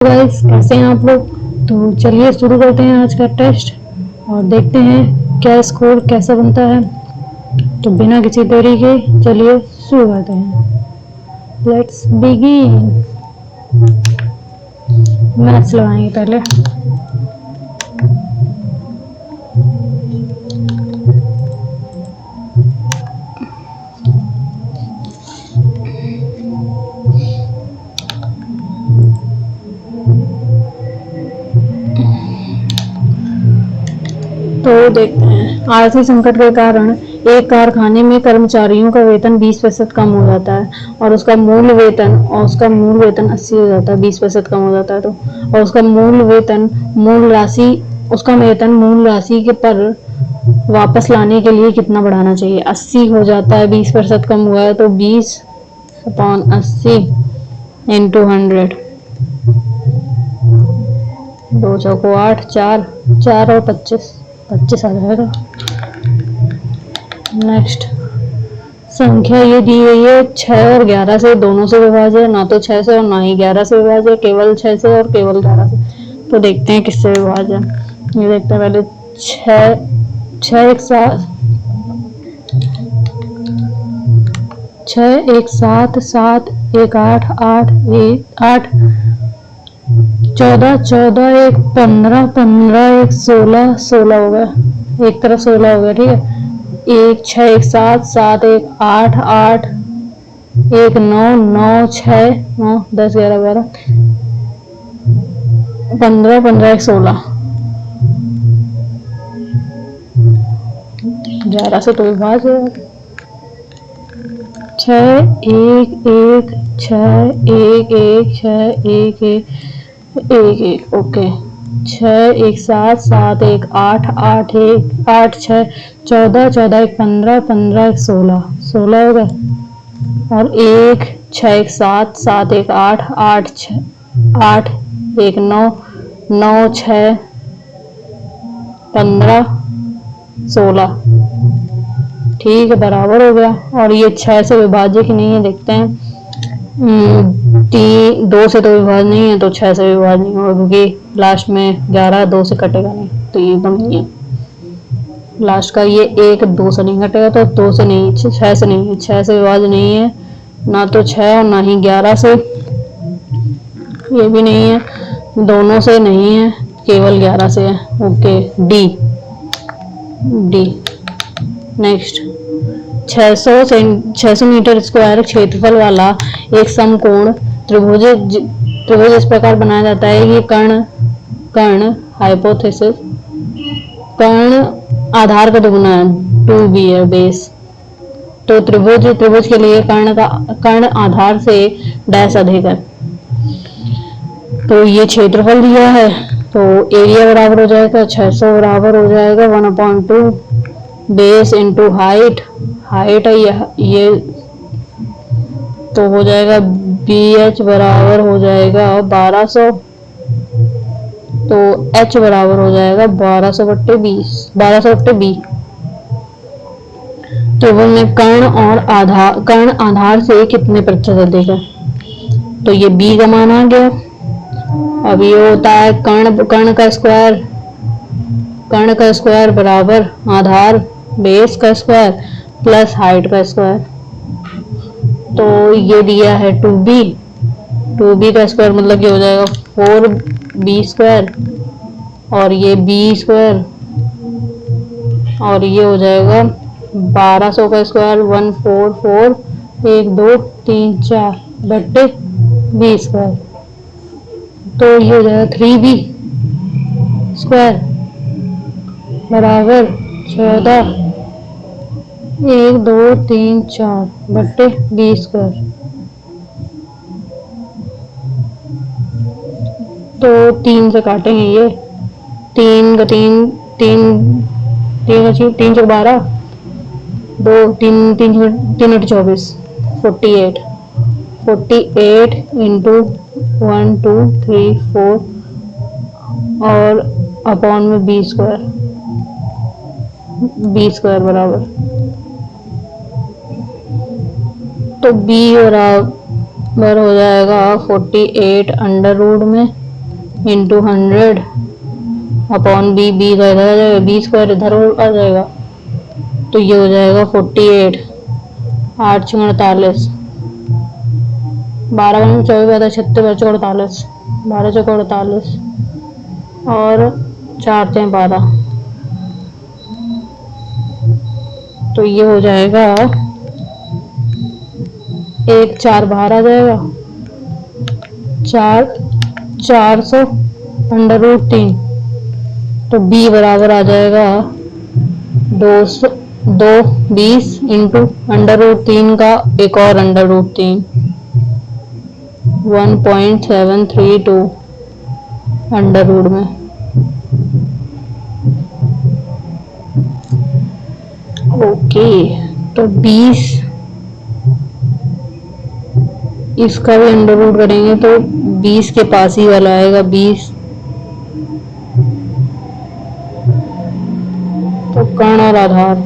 Guys, कैसे हैं आप लोग। तो चलिए शुरू करते हैं आज का टेस्ट और देखते हैं क्या स्कोर कैसा बनता है। तो बिना किसी देरी के चलिए शुरू करते हैं। Let's begin. मैथ्स लगाएंगे पहले। तो देखते हैं, आर्थिक संकट के कारण एक कारखाने में कर्मचारियों का वेतन 20% कम हो जाता है और उसका मूल वेतन 80 हो जाता है। 20% कम हो जाता है तो, और उसका मूल राशि के पर वापस लाने के लिए कितना बढ़ाना चाहिए। 80 हो जाता है, 20% कम हुआ है तो 20/80 इंटू 100। 2 चौको 8, 4 और 25 आ जाएगा। नेक्स्ट संख्या ये दी गई है 6 और 11 से, दोनों से विभाज्य, ना तो 6 से और ना ही 11 से विभाज्य, केवल 6 से और केवल 11 से। तो देखते हैं किससे विभाज्य। ये देखते हैं पहले 6 एक 7, 7 एक 8, 8 एक 8, 14, 14 एक 15, 15 एक 16, 16 हो गया। एक तरफ 16 हो गया, ठीक है। 1 6 एक 7, 7 एक 8, 8 एक 9, 9 6 9 10 11 12 15, 15 एक 16, 11 से तो विभाज्य है। 6 1 1 6 1 1 6 1 1 1 1 ओके। 6 एक 7, 7 एक 8, 8 एक 8 6 14, 14 एक 15, 15 एक 16, 16 हो गया। और 1 6 एक 7, 7 एक 8, 8 6 8 एक 9, 9 6 15 16, ठीक है, बराबर हो गया। और ये 6 से विभाज्य की नहीं है, देखते हैं। 2 से तो विभाज्य नहीं है, तो 6 से विभाज्य नहीं होगा क्योंकि लास्ट में 11 2 से कटेगा नहीं, तो ये एकदम नहीं है। लास्ट का ये 1 2 से नहीं कटेगा, तो 2 से नहीं, 6 से नहीं है, 6 से विभाज्य नहीं है, ना तो 6 और ना ही 11 से, ये भी नहीं है, दोनों से नहीं है, केवल 11 से है। Okay, D. Next 600 metre square क्षेत्रफल वाला एक समकोण त्रिभुज इस प्रकार बनाया जाता है कि कर्ण हाइपोथेसिस, कर्ण आधार का दुगुना है, 2b है बेस। तो त्रिभुज के लिए कर्ण आधार से डैश अधिक है। तो ये क्षेत्रफल दिया है, तो एरिया बराबर हो जाएगा 600 बराबर हो जाएगा 1/2 बेस इंटू हाइट है ये, तो हो जाएगा BH बराबर हो जाएगा 1200, तो H बराबर हो जाएगा 1200/20, 1200/B। तो वो में कर्ण आधार से कितने प्रतिशत अधिक है, तो ये B का मान आ गया। अब ये होता है कर्ण का स्क्वायर बराबर आधार बेस का स्क्वायर प्लस हाइट का स्क्वायर। तो ये दिया है 2b का स्क्वायर मतलब ये हो जाएगा 4b स्क्वायर, और ये b स्क्वायर, और ये हो जाएगा 1200 का स्क्वायर 144 1 2 3 4 बट्टे b स्क्वायर, तो ये हो जाएगा 3b स्क्वायर बराबर 14 1 2 3 4 बट्टे b स्क्वायर। तो 3 से काटेंगे, ये 3 का 3 3 3 3 से 12 2 3 3 3 8 24 48 इंटू 1 2 3 4 और अपॉन में b स्क्वायर बराबर, तो b बराबर हो जाएगा 48 अंडर रूट में इंटू 100 अपॉन बी, बी का इधर आ जाएगा, बी स्क्वायर इधर आ जाएगा, तो ये हो जाएगा 48, 8 छः 48, 12 में 24 36 बचे 48, 12 चौके 48 और 4 छः 12, तो ये हो जाएगा 1 4 बाहर आ जाएगा, 400 √3, तो b बराबर आ जाएगा 220 इंटू √3 का एक और √3, 1.732 अंडर रूट में। ओके, तो 20 इसका भी अंडर रूट करेंगे तो 20 के पास ही वाला आएगा 20, तो कर्ण और आधार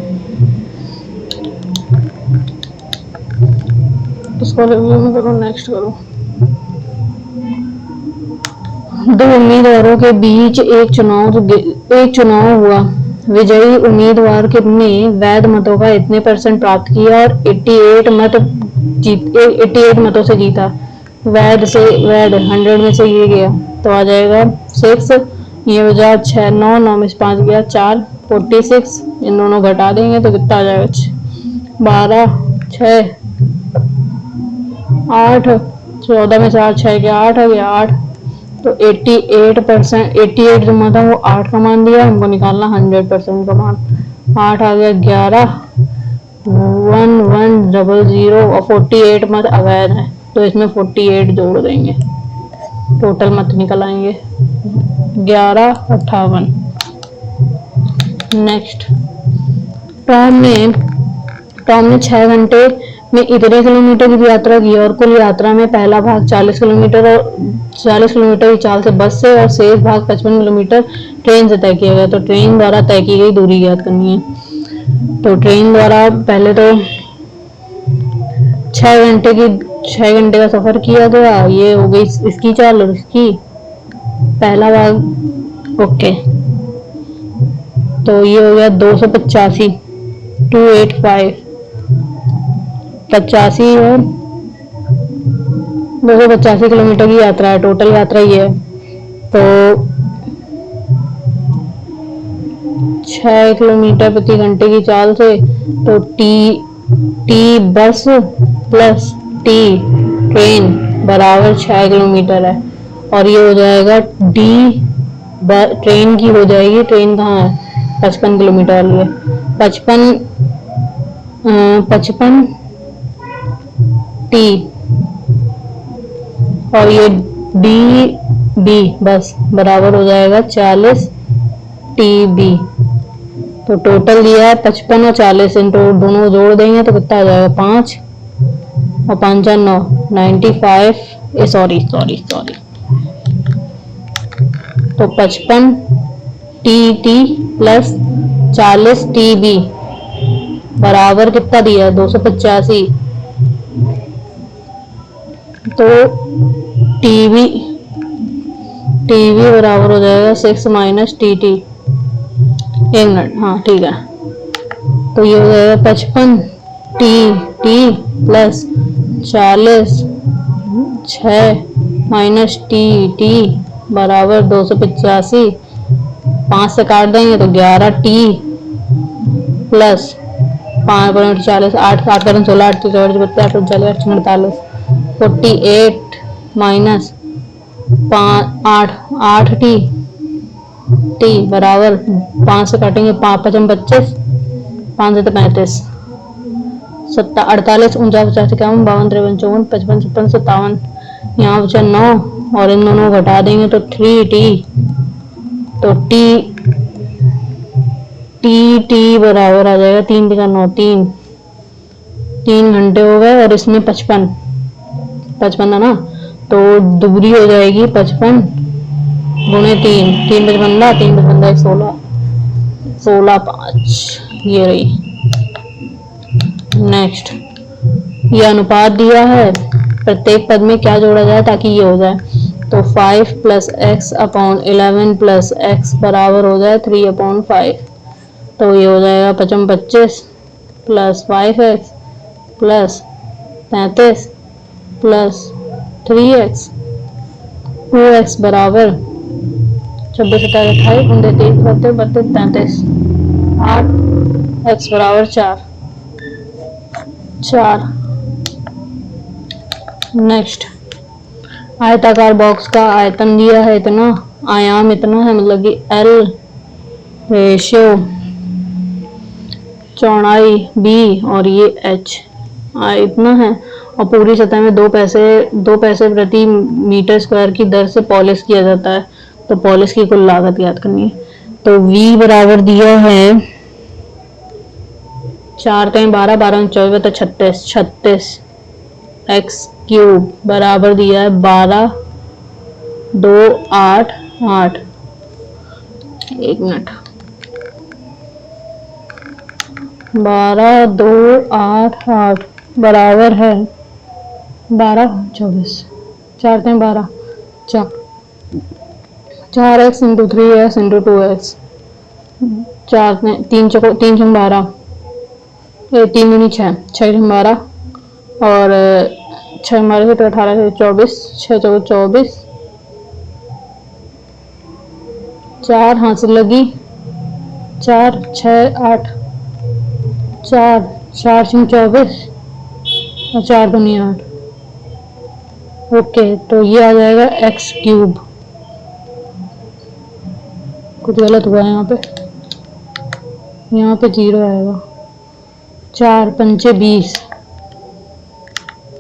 इसको रिव्यू में करो, नेक्स्ट करो। दो उम्मीदवारों के बीच एक चुनाव हुआ। विजयी उम्मीदवार ने वैध मतों का इतने % प्राप्त किया और 88 मतों से जीता। वैध 100 में से ये गया तो आ जाएगा 6, ये हो जाएगा 6 9 9 में से 5 गया 4, 46, इन दोनों घटा देंगे तो कितना आ जाएगा 12 6 8, 14 में से 8 6 गया 8 आ गया 8, तो 88% 88 जो मत है वो 8 का मान दिया, हमको निकालना 100% का मान। 8 आ गया 11 1100 और 48 मत अवैध है तो इसमें 48 जोड़ देंगे, टोटल मत निकल आएंगे 1158। नेक्स्ट, टॉम ने 6 घंटे में इतने किलोमीटर की यात्रा की और कुल यात्रा में पहला भाग 40 किलोमीटर की चाल से बस से और शेष भाग 55 किलोमीटर ट्रेन से तय किया गया। तो ट्रेन द्वारा तय की गई दूरी ज्ञात करनी है। तो ट्रेन द्वारा पहले तो 6 घंटे का सफर किया गया, ये हो गई इसकी चाल और इसकी पहला भाग। ओके, तो ये हो गया 285 285 85 और 285 किलोमीटर की यात्रा है, टोटल यात्रा ये है। तो 6 किलोमीटर प्रति घंटे की चाल से तो T bus plus T train बराबर 6 किलोमीटर है और ये हो जाएगा डी ट्रेन की हो जाएगी, ट्रेन कहाँ है 55 किलोमीटर वाली है, 55 टी और ये डी बस बराबर हो जाएगा 40 टी बी। तो टोटल दिया है 55 और 40, इन दोनों जोड़ देंगे तो कितना आ जाएगा 5 और 5 9 95 सॉरी तो 55 टी प्लस 40 टी बी बराबर कितना दिया है 285। तो टीवी बराबर हो जाएगा 6 माइनस टी 1 मिनट, हाँ ठीक है। तो ये हो जाएगा 55 टी प्लस 40 6 माइनस टी बराबर 285, 5 से काट देंगे तो 11 टी प्लस 5 40 8 8 16 8 48 48 48 माइनस 8 टी बराबर 5 से काटेंगे 5 5 25 5 से 35 48 49 50 51 52 53 54 55 57 यहाँ बचा 9 और इन दोनों घटा देंगे तो 3 टी, तो टी बराबर आ जाएगा 3 का 9 3 घंटे हो गए और इसमें 55 है ना, तो दूरी हो जाएगी 55 गुणे 3 55 16 5 ये रही। नेक्स्ट, ये अनुपात दिया है, प्रत्येक पद में क्या जोड़ा जाए ताकि ये हो जाए। तो 5 plus x upon 11 plus x बराबर हो जाए 3/5। तो ये हो जाएगा 25 plus 5x plus 35 plus 3x 2x बराबर 26 27 28 29 30 32 33 8 x बराबर 4। नेक्स्ट, आयताकार बॉक्स का आयतन दिया है इतना, आयाम इतना है, मतलब कि L रेशियो चौड़ाई B और ये H इतना है, और पूरी सतह में 2 पैसे प्रति मीटर स्क्वायर की दर से पॉलिश किया जाता है। तो पॉलिश की कुल लागत याद करनी है। तो V बराबर दिया है 4 कहीं 12 12 24 तो 36 एक्स क्यूब बराबर दिया है 12 2 8 8। 1 मिनट, 12 2 8 8 बराबर है 12 24 4 कहीं 12 4x into 3x into 2x 3 3 12 3 दूनी 6 6 12 और 6 12 से 18 से 24 6 24 4 हाथ से लगी 4 6 8 4 4 24 और 4 दूनी 8। ओके, तो ये आ जाएगा एक्स क्यूब। कुछ गलत हुआ है यहाँ पे 0 आएगा। 4 पंचे 20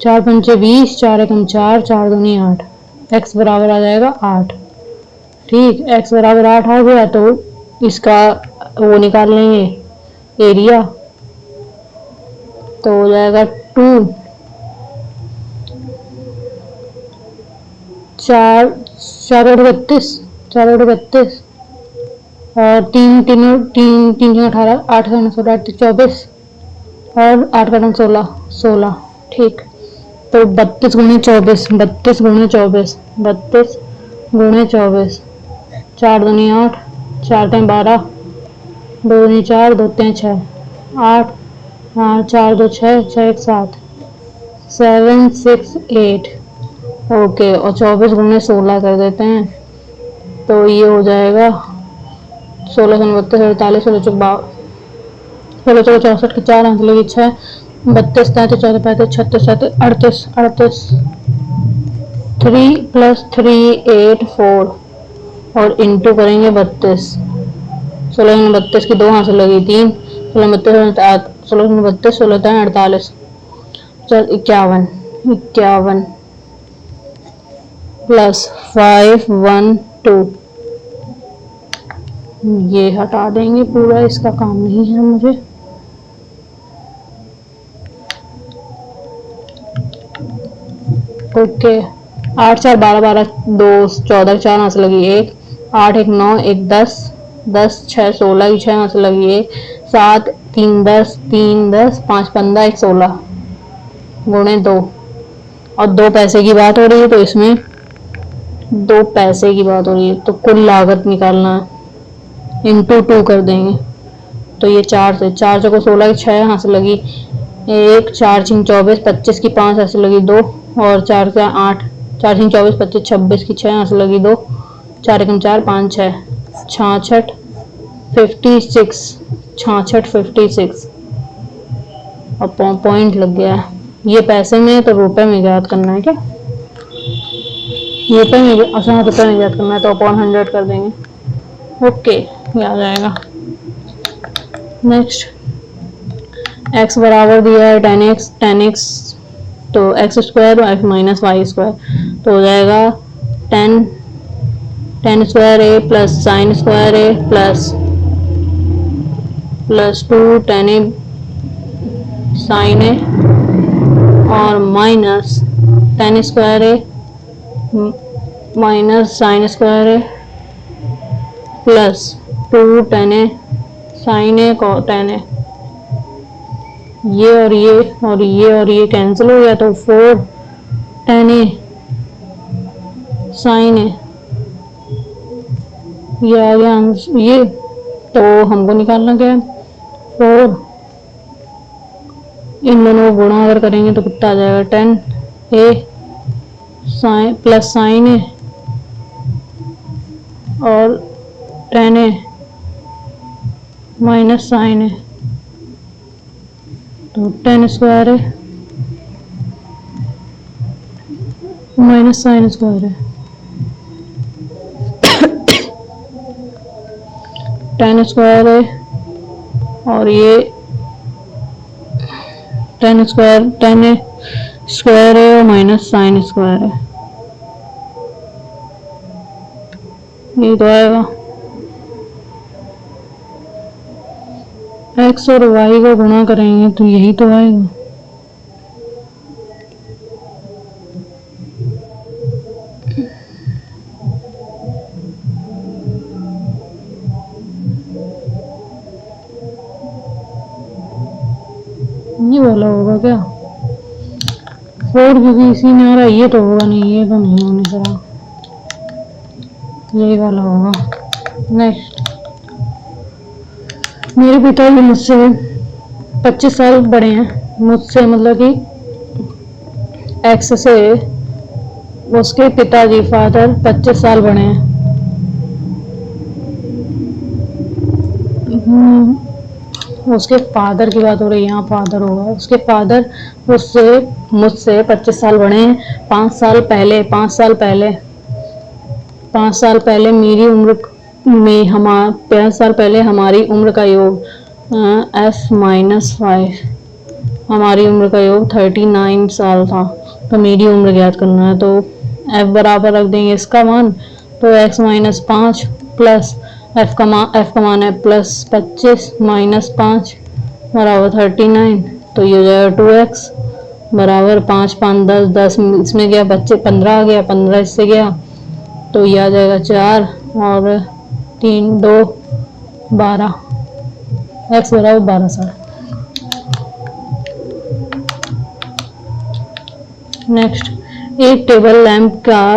4 पंचे 20 4 एकम 4 4 दूनी 8 एक्स बराबर आ जाएगा 8। ठीक, एक्स बराबर 8 आ गया तो इसका वो निकाल लेंगे एरिया, तो हो जाएगा 2 4 4 32 4 32 और 3 3 3 3 18 8 16 24 और 8 का 16 16। ठीक, तो 32 गुणे 24 32 गुणे 24 32 गुणे 24 4 दूनी 8 4 तीन 12 2 दूनी 4 2 तीन 6 8 4 2 6 6 1 7 7 6 8। ओके, और 24 गुणे 16 कर देते हैं तो ये हो जाएगा 16 32 48 16 64 के 4 अंक लगी 6 32 33 34 35 36 37 38 38 3 प्लस 3 8 4 और इंटू करेंगे 32 16 32 की 2 हाथ से लगी 3 16 32 16 32 16 48 51 51 प्लस 5 1 2। ये हटा देंगे, पूरा इसका काम नहीं है मुझे। ओके, 8 4 12 12 2 14 4 हाथ से लगी 1 8 1 9 1 10 10 6 16 की 6 हाथ से लगी 1 7 3 10 3 10 5 15 1 16 गुणे 2 और 2 पैसे की बात हो रही है तो इसमें 2 पैसे की बात हो रही है तो कुल लागत निकालना है, इंटू 2 कर देंगे। तो ये 4 से 4 चौको 16 की 6 हाथ से लगी 1 4 6 24 25 की 5 हाथ से लगी 2 और 4 से 8 4 6 24 25 26 की 6 हाथ से लगी 2 4 एकम 4 5 6 66 56 66 56 और पॉइंट लग गया है। ये पैसे में तो रुपए में याद करना है क्या? रुपए में रुपए में याद करना है तो अपॉन 100 कर देंगे। ओके, याद आएगा। नेक्स्ट, x बराबर दिया है 10x तो x स्क्वायर और x माइनस वाई स्क्वायर तो हो जाएगा 10 square a plus sine square a plus 2 10 a sine a और minus 10 square a minus sine square a plus 2 10 a sine a cot 10 a। ये और ये कैंसिल हो गया तो 4 10 a साइन है, ये आ गया ये, तो हमको निकालना क्या है, 4, इन दोनों को गुणा अगर करेंगे तो कितना आ जाएगा, 10 ए साइन प्लस साइन है और 10 है माइनस साइन है, तो 10 स्क्वायर है माइनस साइन स्क्वायर है, 10 स्क्वायर है और ये 10 स्क्वायर 10 स्क्वायर है और माइनस साइन स्क्वायर है, ये तो आएगा। x और y को गुणा करेंगे तो यही तो आएगा। ये वाला होगा क्या, 4 क्योंकि इसी में आ रहा है, ये तो होगा नहीं, ये तो नहीं होने से रहा, यही वाला होगा। नेक्स्ट, मेरे पिताजी मुझसे 25 साल बड़े हैं, मुझसे मतलब कि एक्स से उसके पिताजी फादर 25 साल बड़े हैं। उसके फादर की बात हो रही है, यहाँ फादर होगा, उसके फादर उससे मुझसे 25 साल बड़े हैं। 5 साल पहले मेरी उम्र में 5 साल पहले हमारी उम्र का योग f-5, हमारी उम्र का योग 39 साल था। तो मेरी उम्र ज्ञात करना है, तो f बराबर रख देंगे इसका मान, तो x माइनस 5 प्लस f का मान है प्लस 25 माइनस 5 बराबर 39, तो ये हो जाएगा 2x बराबर 5 5 10 10 इसमें गया, बच्चे 15 आ गया, 15 इससे गया, तो ये आ जाएगा 4 और 3 2 12, x बराबर 12 साल। नेक्स्ट, एक टेबल लैंप का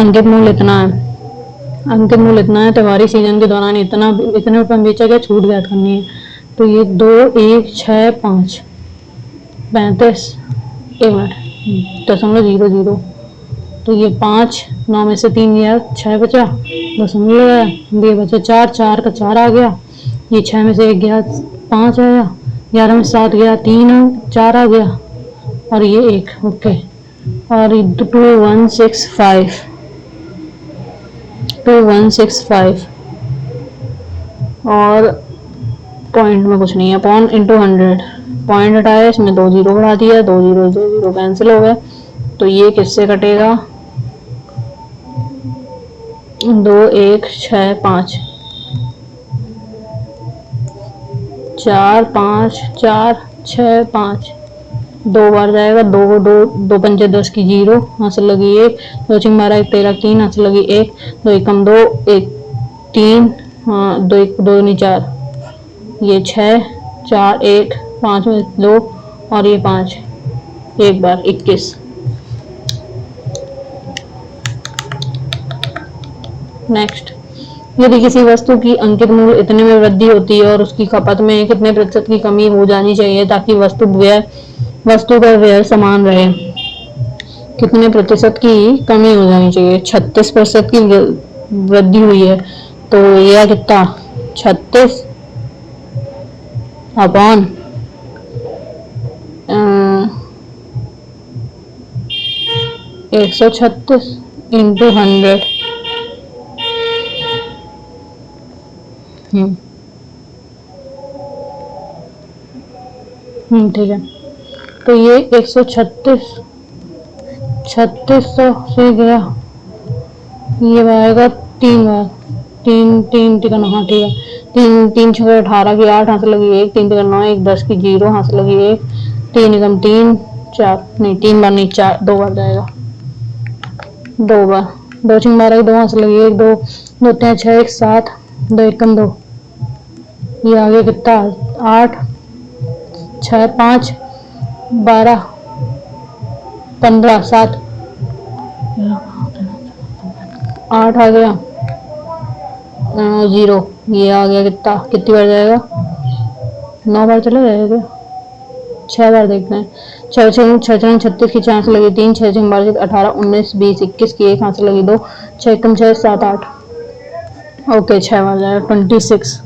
अंकित मूल्य इतना है, अंकित मूल्य इतना है, त्योहारी सीजन के दौरान इतने रुपए में बेचा गया, छूट ज्ञात करनी है। तो ये 2 1 6 5 35 1 मिनट 0.00, तो ये 5 9 में से 3 गया, 6 बचा, दशमलव लगाया, ये बचा 4 4 का 4 आ गया, ये 6 में से 1 गया 5 आया, 11 में 7 गया 3 4 आ गया और ये 1, ओके। और 2165 और पॉइंट में कुछ नहीं है, पॉइंट इंटू 100, पॉइंट हटाया, इसमें 2 जीरो बढ़ा दिया, 2 जीरो कैंसिल हो गए, तो ये किससे कटेगा, 2 1 6 5 4 5 4 6 5, 2 बार जाएगा, 2 2 2 पंजे 10 की 0, हासिल लगी 1, 2 चिंग 12 1 13 3, हासिल लगी 1, 2 एकम 2 1 3, हाँ 2 1 2 नहीं 4, ये 6 4 1 5 में 2 और ये 5 एक बार 21। नेक्स्ट, यदि किसी वस्तु की अंकित मूल्य इतने में वृद्धि होती है और उसकी खपत में कितने प्रतिशत की कमी हो जानी चाहिए ताकि वस्तु का व्यय समान रहे, कितने प्रतिशत की कमी हो जानी चाहिए, 36% की वृद्धि हुई है, तो यह कितना 36 अपॉन 136 इंटू 100, ठीक है, तो ये 3600 से गया, ये आएगा 3 बार 3 3 टिकन, हाँ ठीक है, 3 3 6 18 की 8, हाथ लगी 1, 3 टिकन 9, 1 10 की 0, हाथ लगी 1, 3 निकम 3 4 नहीं 3 बार नहीं 4 2 बार जाएगा, 2 बार 2 चिंग 12 की 2, हाथ लगी 1 2 2 3 6 1 7 2 एकम 2, ये आगे कितना 8 6 5 12 15 7 8 आ गया, 0 ये आ गया, कितना कितनी बार जाएगा, 9 बार चला जाएगा, 6 बार देखते हैं। 6 6 6 6 36 की 4 से लगी 3, 6 6 12 18 19 20 21 की 1 हाथ से लगी 2, 6 कम 6 7 8, ओके 6 बार जाएगा। 26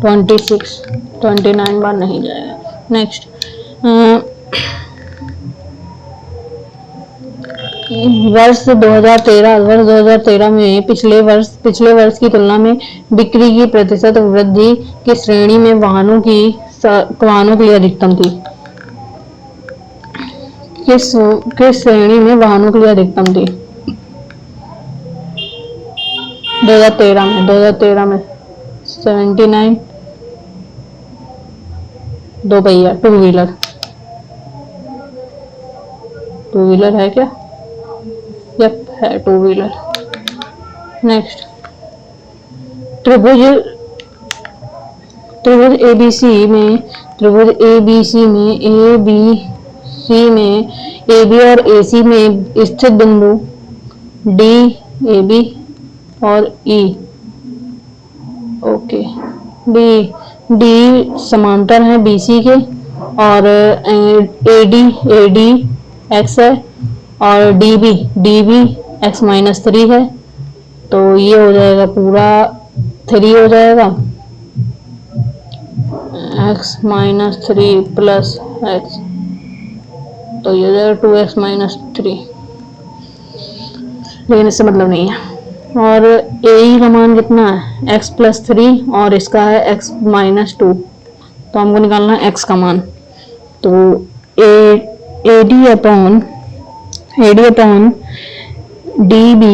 26 29 बार नहीं जाएगा। नेक्स्ट वर्ष 2013 में पिछले वर्ष की तुलना में बिक्री की प्रतिशत वृद्धि की श्रेणी में वाहनों के लिए अधिकतम थी। किस श्रेणी में वाहनों के लिए अधिकतम थी? 2013 में 79, दो पहिया टू व्हीलर है क्या? यप है टू व्हीलर। नेक्स्ट त्रिभुज एबीसी में AB और AC में स्थित बिंदु D, AB और E, ओके D समांतर है BC के, और AD X है, और DB X-3 है, तो ये हो जाएगा पूरा 3 हो जाएगा, X-3 प्लस X, तो ये हो जाएगा 2X-3, लेकिन इससे मतलब नहीं है। और AE का मान कितना है? X+3 और इसका है X-2, तो हमको निकालना है X का मान। तो AD अपॉन DB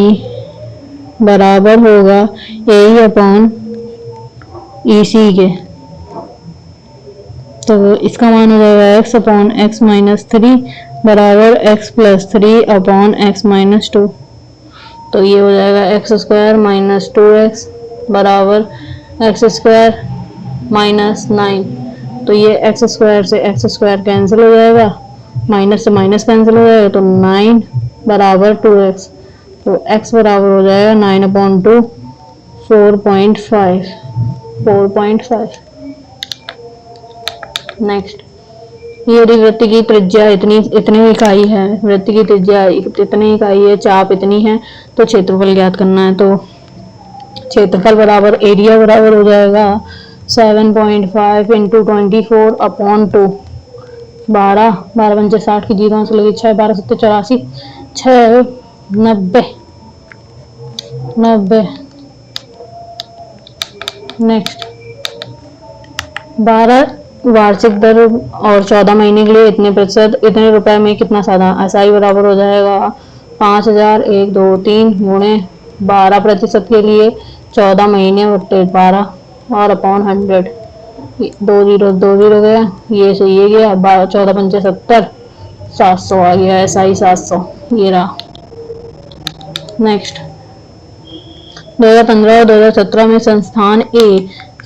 बराबर होगा AE अपॉन EC के, तो इसका मान हो जाएगा X अपॉन X-3 बराबर X+3 अपॉन X-2, तो ये हो जाएगा x² माइनस 2x बराबर x² माइनस 9, तो ये x² से x² कैंसिल हो जाएगा, माइनस से माइनस कैंसिल हो जाएगा, तो 9 बराबर 2x, तो x बराबर हो जाएगा 9/2 4.5। नेक्स्ट यदि वृत्त की त्रिज्या इतनी इकाई है, वृत्त की त्रिज्या इतनी इकाई है, चाप इतनी है, तो क्षेत्रफल ज्ञात करना है। तो क्षेत्रफल बराबर एरिया बराबर हो जाएगा 7.5 इंटू 24 अपॉन 2, 12 पंचे 60 की 0 से लगी 6, 12 7 84, 6 90। नेक्स्ट 12 वार्षिक दर और 14 महीने के लिए इतने प्रतिशत इतने रुपए में कितना साधा SI बराबर हो जाएगा 5000 1 2 3 गुणे 12% के लिए 14 महीने बटे 12 और अपॉन 100, 2 0 गया, ये से ये गया, 14 पंचे 70, 700 आ गया SI 700, ये रहा। नेक्स्ट 2015 और 2017 में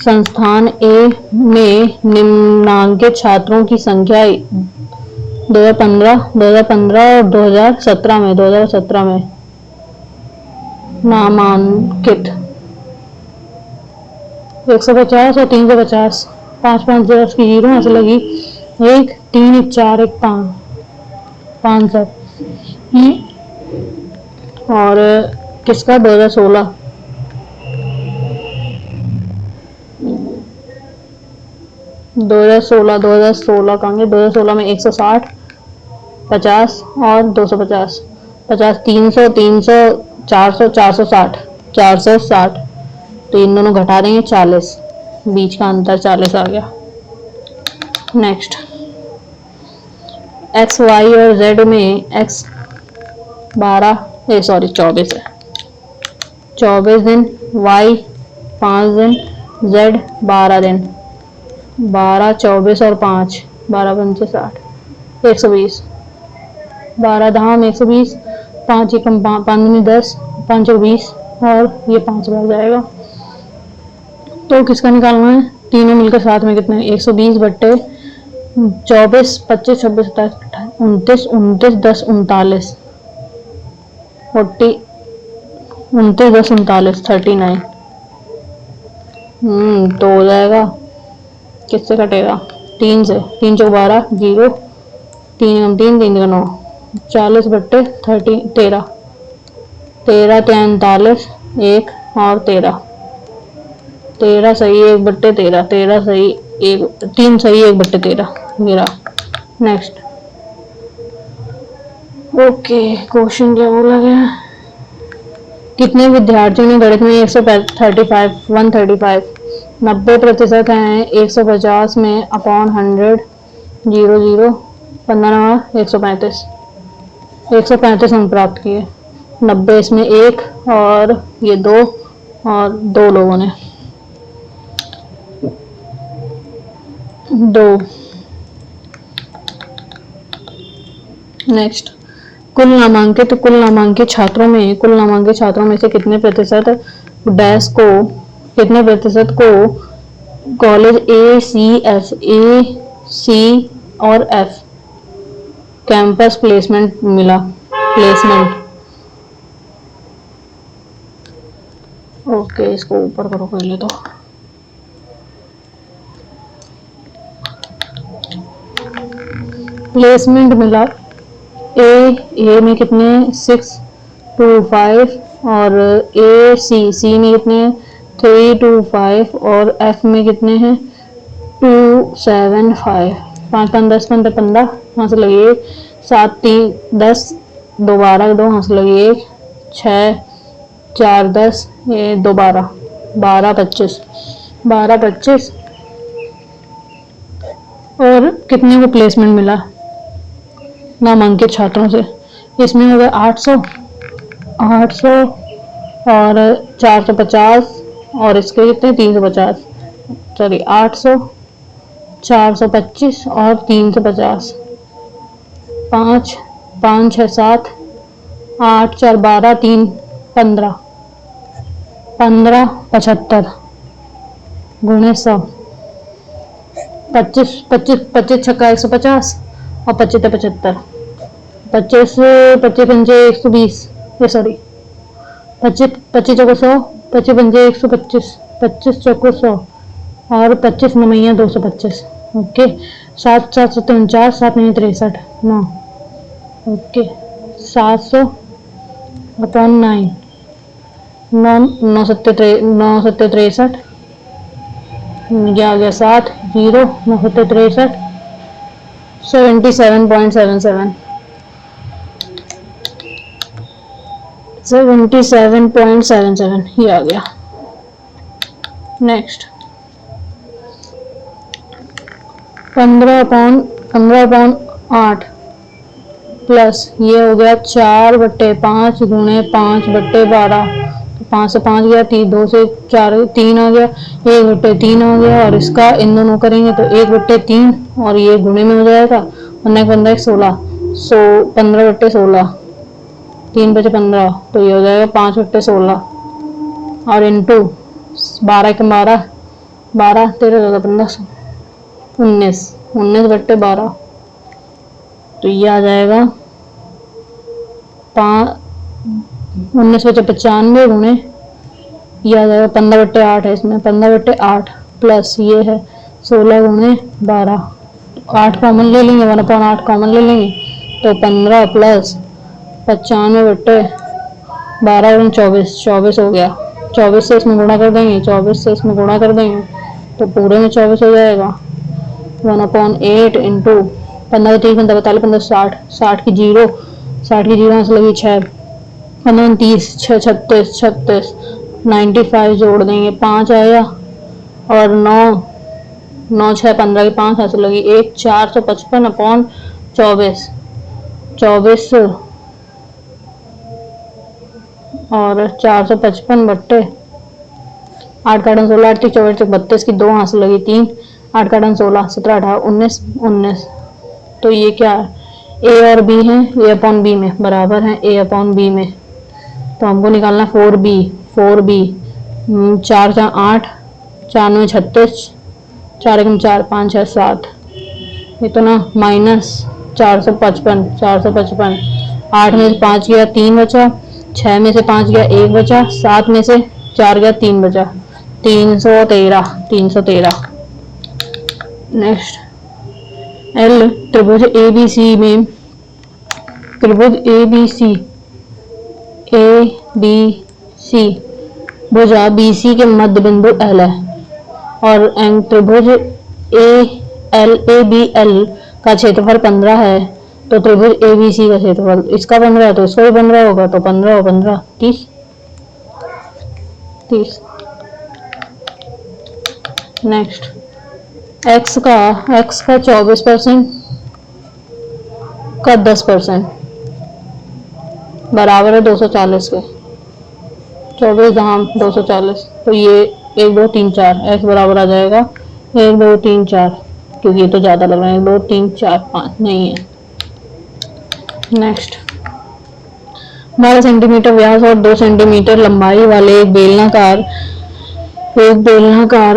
संस्थान ए में निम्नांकित छात्रों की संख्या 2015 और 2017 में नामांकित 150 और 350, 5 10 की 0 ऐसे लगी 1 3 1 4 1 5 7, और किसका 2016 कहेंगे 2016 में 160 50 और 250 50 300 300 400 460, तो इन दोनों घटा देंगे 40, बीच का अंतर 40 आ गया। नेक्स्ट x y और z में x 24 है, 24 दिन, y 5 दिन, z 12 दिन, 12 24 और 5 12 पंचे 60, 120, 12 धाम 120, 5 एकम 5 10, 5 20, और ये 5 बार जाएगा। तो किसका निकालना है? तीनों मिलकर साथ में कितने 120 बट्टे 24 25 26 27 29 10 39 40 29 10 39 39। तो हो जाएगा, किससे कटेगा, 3 से, 3 चौक 12 0, 3 3 3 9, 40 बट्टे 13 13 43 1 और 13 13 सही 1 बट्टे 13 13 सही 1 3 सही 1 बट्टे 13 मेरा। नेक्स्ट। ओके, क्वेश्चन क्या बोला गया, कितने विद्यार्थियों ने गणित में 135 90% हैं 150 में अपॉन 100 0 0 15 135 135 अंक प्राप्त किए। 90 इसमें 1 और ये 2 और 2 लोगों ने 2। नेक्स्ट, कुल नामांकित छात्रों में से कितने प्रतिशत को कॉलेज ए सी और एफ कैंपस प्लेसमेंट मिला। ओके, इसको ऊपर करो पहले तो। प्लेसमेंट मिला ए में कितने 6 2 5 और सी में कितने 3 2 5 और एफ में कितने हैं 2 7 5 5 5 10 15 15 वहाँ से लगी 7 3 10 2 12 2 वहाँ से लगी 1 6 4 10 ये 2 12 12 25 और कितने को प्लेसमेंट मिला नामांकित छात्रों से, इसमें हो गया 800 और 450 और इसके कितने 350 सॉरी 800 425 और 350 5 5 6 7 8 4 12 3 15 15 75 गुणे 100 25 25 25 छक्का 150 और 25 75 25 25 पंजे 120 ये सॉरी 25 25 चौको 100 25 पंजे 125 25 चौको 100 और 25 नमैया 225। ओके, 7 7 49 7 9 63 9 ओके 700 अपॉन 9 9 9 7 ये आ गया 7 0 9 7 77.77 77.77 ये आ गया। नेक्स्ट, 15/8 प्लस ये हो गया 4/5 गुणे 5/12 तो 5 से 5 गया 2 से 4 3 आ गया 1/3 आ गया और इसका इन दोनों करेंगे तो 1/3 और ये गुणे में हो जाएगा 15 16 15/16 3 बचे 15 तो ये हो जाएगा 5/16 और इंटू 12 के 12 12 13 14 15 19/12 तो ये आ जाएगा 19 बचे 95 गुणे ये आ जाएगा 15/8 है इसमें 15/8 प्लस ये है 16 गुणे 12 8 कॉमन ले लेंगे 1/8 कॉमन ले लेंगे तो 15 प्लस 95/12 24 हो गया 24 से इसमें गुणा कर देंगे 24 से इसमें गुणा कर देंगे तो पूरे में 24 हो जाएगा 1/8 इंटू 15 30 15 45 15 60 60 की 0 यहाँ से लगी 6 15 30 6 36 36 95 जोड़ देंगे 5 आया और 9 9 6 15 की 5 यहाँ से लगी 1 455 अपॉन 24 24 और 455 बट्टे 8 का 16 8 24 32 की 2 यहाँ से लगी 3 8 का 16 17 18 19 19 तो ये क्या है ए और बी है ए अपॉन बी में बराबर है ए अपॉन बी में तो हमको निकालना 4b 4 4 8 4 9 36 4 1 4 5 6 7 इतना माइनस 455 8 में 5 गया 3 बचा 6 में से 5 गया 1 बचा, 7 में से 4 गया 3 बचा, 313। नेक्स्ट, एल त्रिभुज ए बी सी में त्रिभुज ए बी सी भुजा बी सी के मध्य बिंदु एल है और त्रिभुज ए बी एल का क्षेत्रफल 15 है, तो त्रिभुज ए बी सी का क्षेत्रफल इसका 15 है तो इसका भी 15 होगा, तो 15 और 15 30। नेक्स्ट, x का 24% का 10% बराबर है 240 के। 24 धाम 240, तो ये 1 2 3 4 x बराबर आ जाएगा 1 2 3 4, क्योंकि ये तो ज्यादा लग रहा है 1 2 3 4 5 नहीं है। नेक्स्ट, 12 सेंटीमीटर व्यास और 2 सेंटीमीटर लंबाई वाले एक बेलनाकार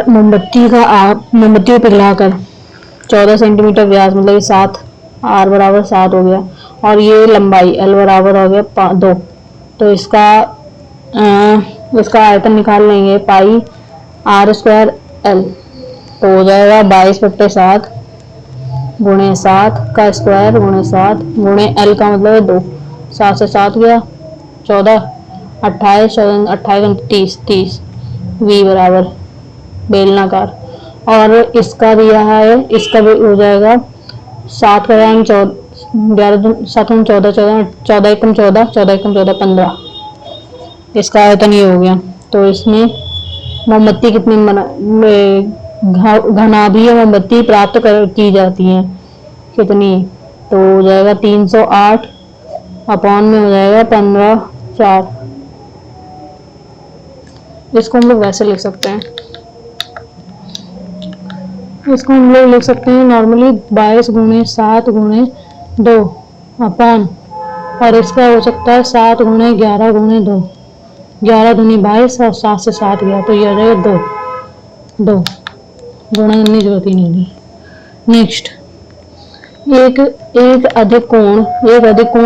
मोमबत्ती को पिघलाकर 14 सेंटीमीटर व्यास मतलब 7 r बराबर 7 हो गया और ये लंबाई l बराबर हो गया 2, तो इसका आयतन निकाल लेंगे पाई r स्क्वायर l, तो हो जाएगा 22/7 गुणे 7 का स्क्वायर गुणे 7 गुणे l का मतलब है 2, 7 से 7 गया 14, 28 30 v बराबर बेलनाकार। और इसका दिया है, इसका भी हो जाएगा 7 का 11 7 14 14 एकम 14 14 एकम 14 15, इसका आयतन ये हो गया। तो इसमें मोमबत्ती कितनी घनाभीय मोमबत्ती प्राप्त की जाती है कितनी, तो हो जाएगा 308 अपॉन में हो जाएगा 15/4। इसको हम लोग वैसे लिख सकते हैं, इसको हम लोग लिख सकते हैं नॉर्मली 22 गुणे 7 गुणे 2 अपॉन, और इसका हो सकता है 7 गुणे 11 गुणे 2, 11 दूनी 22 और 7 से 7 गया तो ये हो जाएगा 2 गुणा करने की जरूरत ही नहीं है। नेक्स्ट, एक अधिक कोण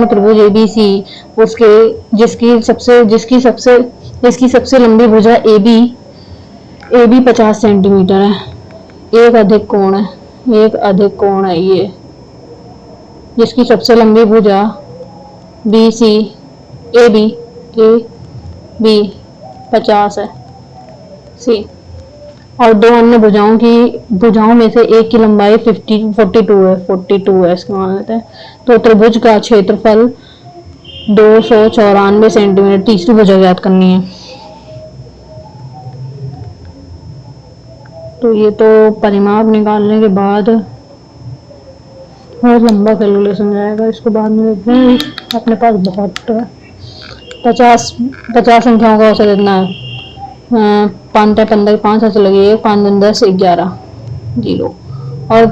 त्रिभुज एबीसी उसके जिसकी सबसे लंबी भुजा AB 50 सेंटीमीटर है। एक अधिक कोण है ये, जिसकी सबसे लंबी भुजा AB 50 है सी, और दो अन्य भुजाओं में से एक की लंबाई 42 है इसको मान लेते हैं। तो त्रिभुज का क्षेत्रफल 294 सेंटीमीटर। तीसरी भुजा ज्ञात करनी है, तो ये तो परिमाप निकालने के बाद बहुत लंबा कैलकुलेशन जाएगा, इसको बाद में देखते हैं। अपने पास बहुत 50 संख्याओं का औसत इतना है, 5 15 5 ऐसे लगी 5 10 11 0, और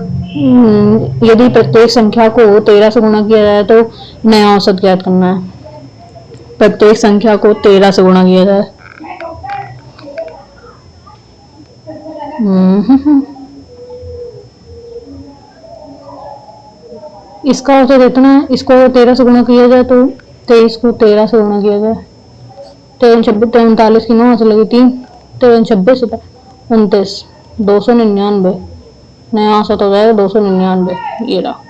यदि प्रत्येक संख्या को 13 से गुणा किया जाए तो नया औसत ज्ञात करना है। प्रत्येक संख्या को 13 से गुणा किया जाए, इसका औसत इतना है, इसको 13 से गुणा किया जाए तो 23 को 13 से गुणा किया जाए, 13 26 39 की 9 से लगी 3 13 26 29 299, नया औसत हो जाएगा 299 ये रहा।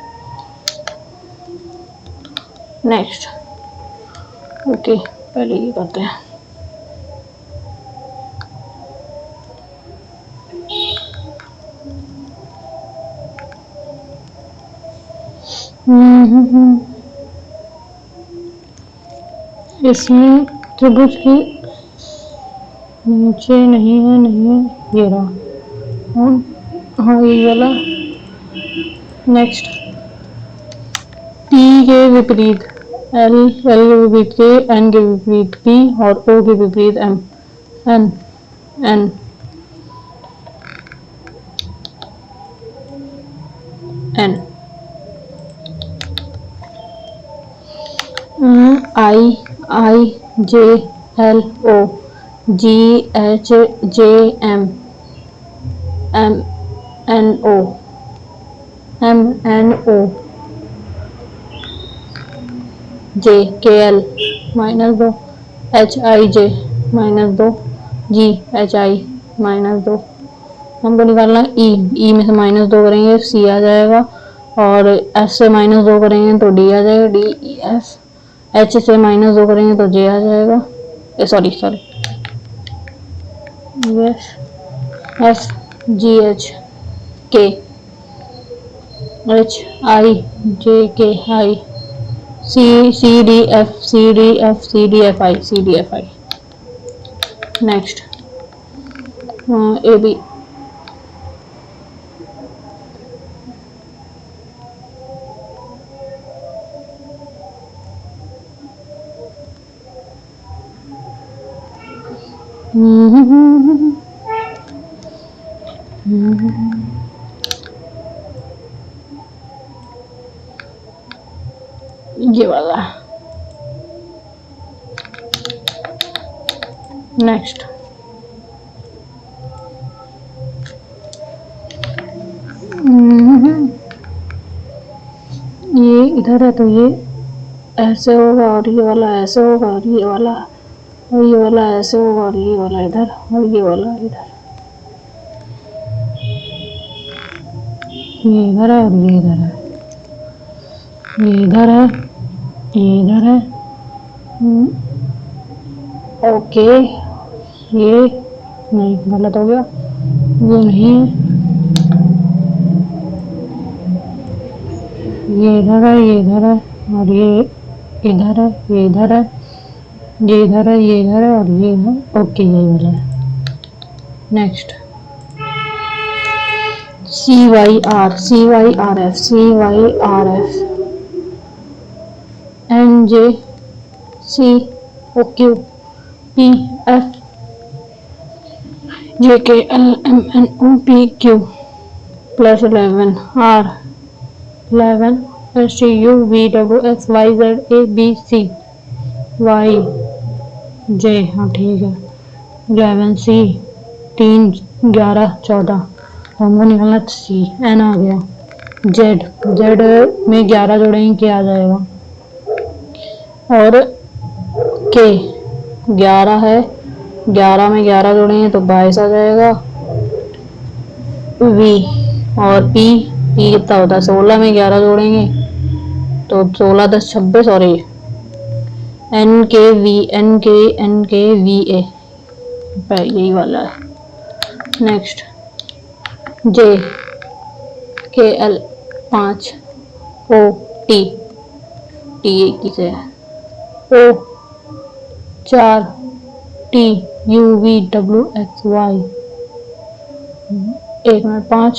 नेक्स्ट, ओके पहले ये करते हैं। इसमें त्रिभुज की नीचे नहीं है ये रहा, हाँ ये वाला। नेक्स्ट, P के विपरीत L के विपरीत K, N के विपरीत P और O के विपरीत M, N I J L O G H J M N O J K L -2 HIJ -2, GHI -2। हमको निकालना ई में से -2 करेंगे C आ जाएगा, और S से -2 करेंगे तो D आ जाएगा, DEF। H से -2 करेंगे तो J आ जाएगा, sorry yes, F GH K HIJKI CDFI। Next AB ये वाला। नेक्स्ट ये इधर है तो ये ऐसे होगा, और ये वाला ऐसे होगा, और ये वाला ऐसे होगा, और ये वाला इधर, और ये वाला इधर। ये इधर है और ये इधर है, ये इधर है, ये इधर है। ओके, ये नहीं, गलत हो गया, ये नहीं है, ये इधर है, ये इधर है, और ये इधर है, ये इधर है, ये इधर है, ये इधर है, और ये है। ओके, ये वाला है। Next CYR CYRF CYRF NJ COQ PF JKLMNOPQ +11 R11 STUVWXYZABC YJ। हाँ ठीक है, 11C 3 11 14, हमको निकालना C, N आ गया। Z में 11 जोड़ेंगे क्या आ जाएगा, और K 11 है, 11 में 11 जोड़ेंगे तो 22 आ जाएगा। V और P कितना होता है, 16 में 11 जोड़ेंगे तो 16 10 26, और ये NKVA यही वाला है। नेक्स्ट JKL 5 OT एक ही से है, O 4 TUVWXY 1 में 5,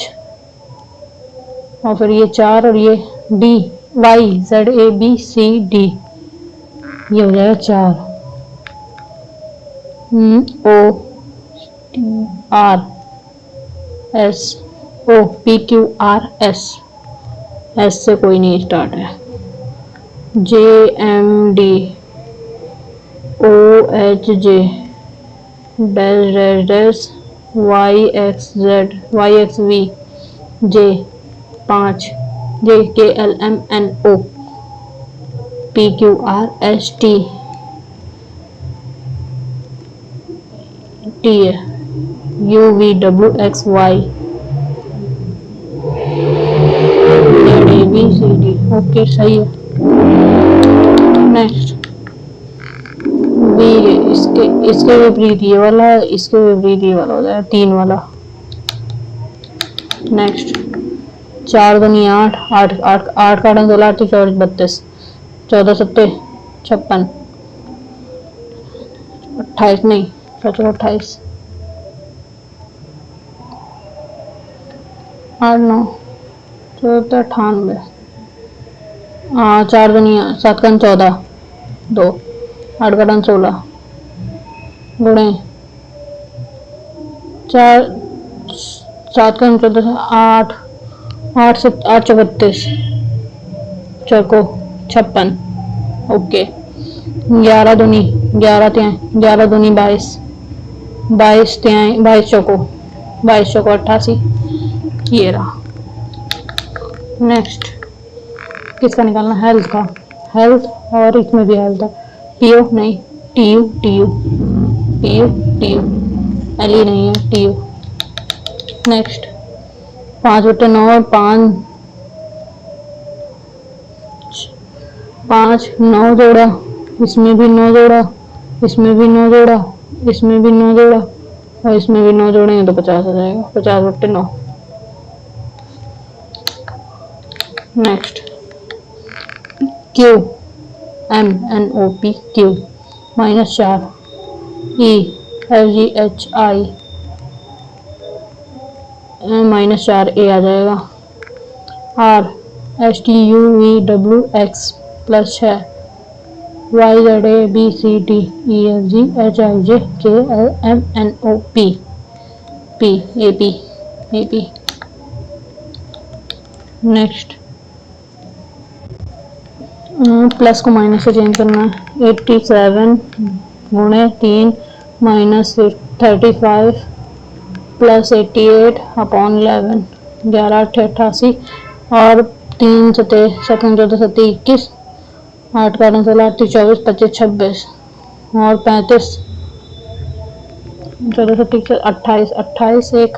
और फिर ये 4 और ये DYZABCD, ये हो जाएगा 4। ORSOPQRS, S से कोई नहीं स्टार्ट है। JMD OHJ YXV J5 JKLMNO PQRST UVWXY ZABCD। Okay, सही है। नेक्स्ट B, इसके विपरीत ये वाला, इसके विपरीत ये वाला हो जाएगा 3 वाला। नेक्स्ट 4 दूनी 8 8 8 8 का 16 8 24 32 14 7 56 28 नहीं 28 8 9 14 98। 4 दुनिया 7 का 14 2 8 का 16 गुणे 4 7 का 14 8 8 से 8 32 चौको 56। ओके, 11 दूनी 11 त्याई 11 दूनी 22 22 त्याई 22 चौको 88। ये रहा। नेक्स्ट किसका निकालना, हेल्थ का। हेल्थ, और इसमें भी हेल्थ है। पीओ नहीं, TU TU TU TU, L नहीं है, टीयू। नेक्स्ट 5/9, 5 9 जोड़ा, इसमें भी 9 जोड़ा, इसमें भी 9 जोड़ा, इसमें भी 9 जोड़ा और इसमें भी 9 जोड़ेंगे तो 50 आ जाएगा। 50/9। Next Q, MNOP Q, -4, ELGHI, -4 A आ जाएगा। R STUVWX +6, YZABCDEFGHIJKLMNOP P AP। Next plus को माइनस से चेंज करना है। 87 गुणे 3 -35 + 88/11, 11 8 88 और 3 7 7 14 7 21, 8 का 16 24 25 26 और 35 14 27 28 28 1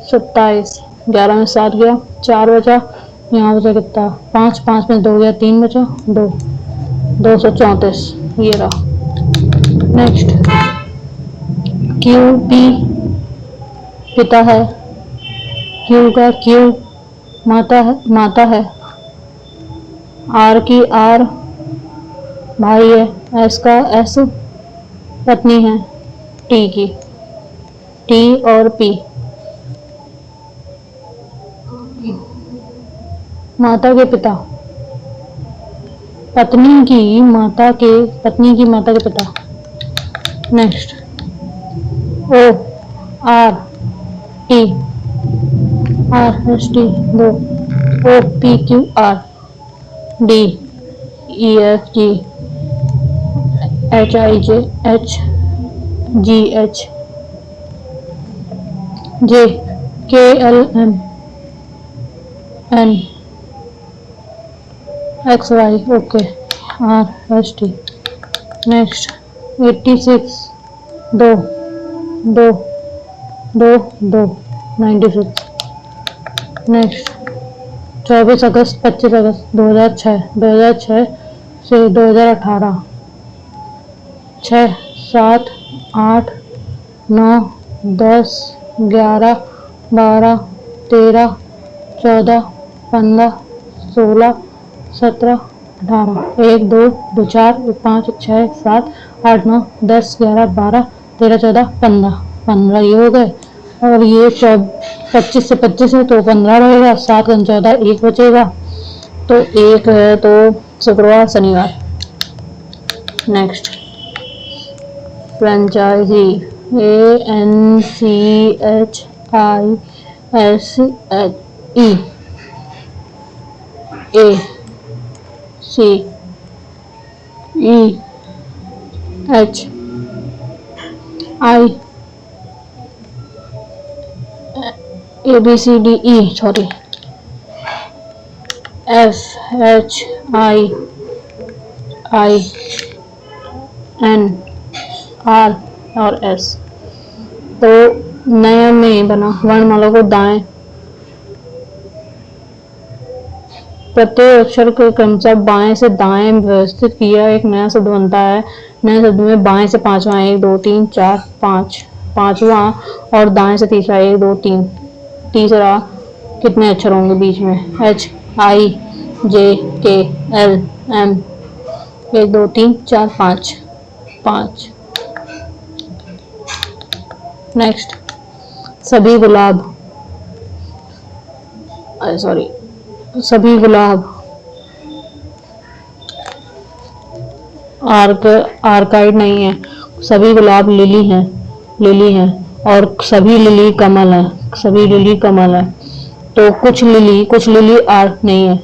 27, 11 में 7 गया, 4 बचा, यहाँ बचा कितना 5, 5 में 2 गया, 3 बचा, 2 234 ये रहा। नेक्स्ट क्यू पी पिता है, क्यू का क्यू माता है, आर की आर भाई है, एस का एस पत्नी है, टी की टी और पी माता के पिता, पत्नी की माता के पिता। Next O R T, R S T 2, O P Q R, D E F G H I J H G H, J K L M N X Y, okay, R S T. Next 86 2 2 2 2 96। नेक्स्ट 24 अगस्त 25 अगस्त 2006 से 2018, 6 7 8 9 10 11 12 13 14 15 16 17 18, 1 2 2 4 5 6 7 8 9 10 11 12 13 14 15 ये हो गए। और ये 25 से 25 है तो 15 रहेगा, 7 का 14 1 बचेगा, तो 1 है तो शुक्रवार शनिवार। Next franchise ANCHISE ABCDE sorry FHIIN R और S। तो नया में बना वर्णमाला को दाएं, प्रत्येक अक्षर को क्रमशः बाएं से दाएं व्यवस्थित किया एक नया शब्द बनता है। नए शब्द में बाएं से पांचवा 1 2 3 4 5, पांचवा और दाएं से तीसरा 1 2 3, तीसरा कितने अक्षर होंगे बीच में HIJKLM 1 2 3 4 5 5। नेक्स्ट सभी गुलाब आर्काइड नहीं है, सभी गुलाब लिली हैं और सभी लिली कमल है। तो कुछ लिली आर नहीं है,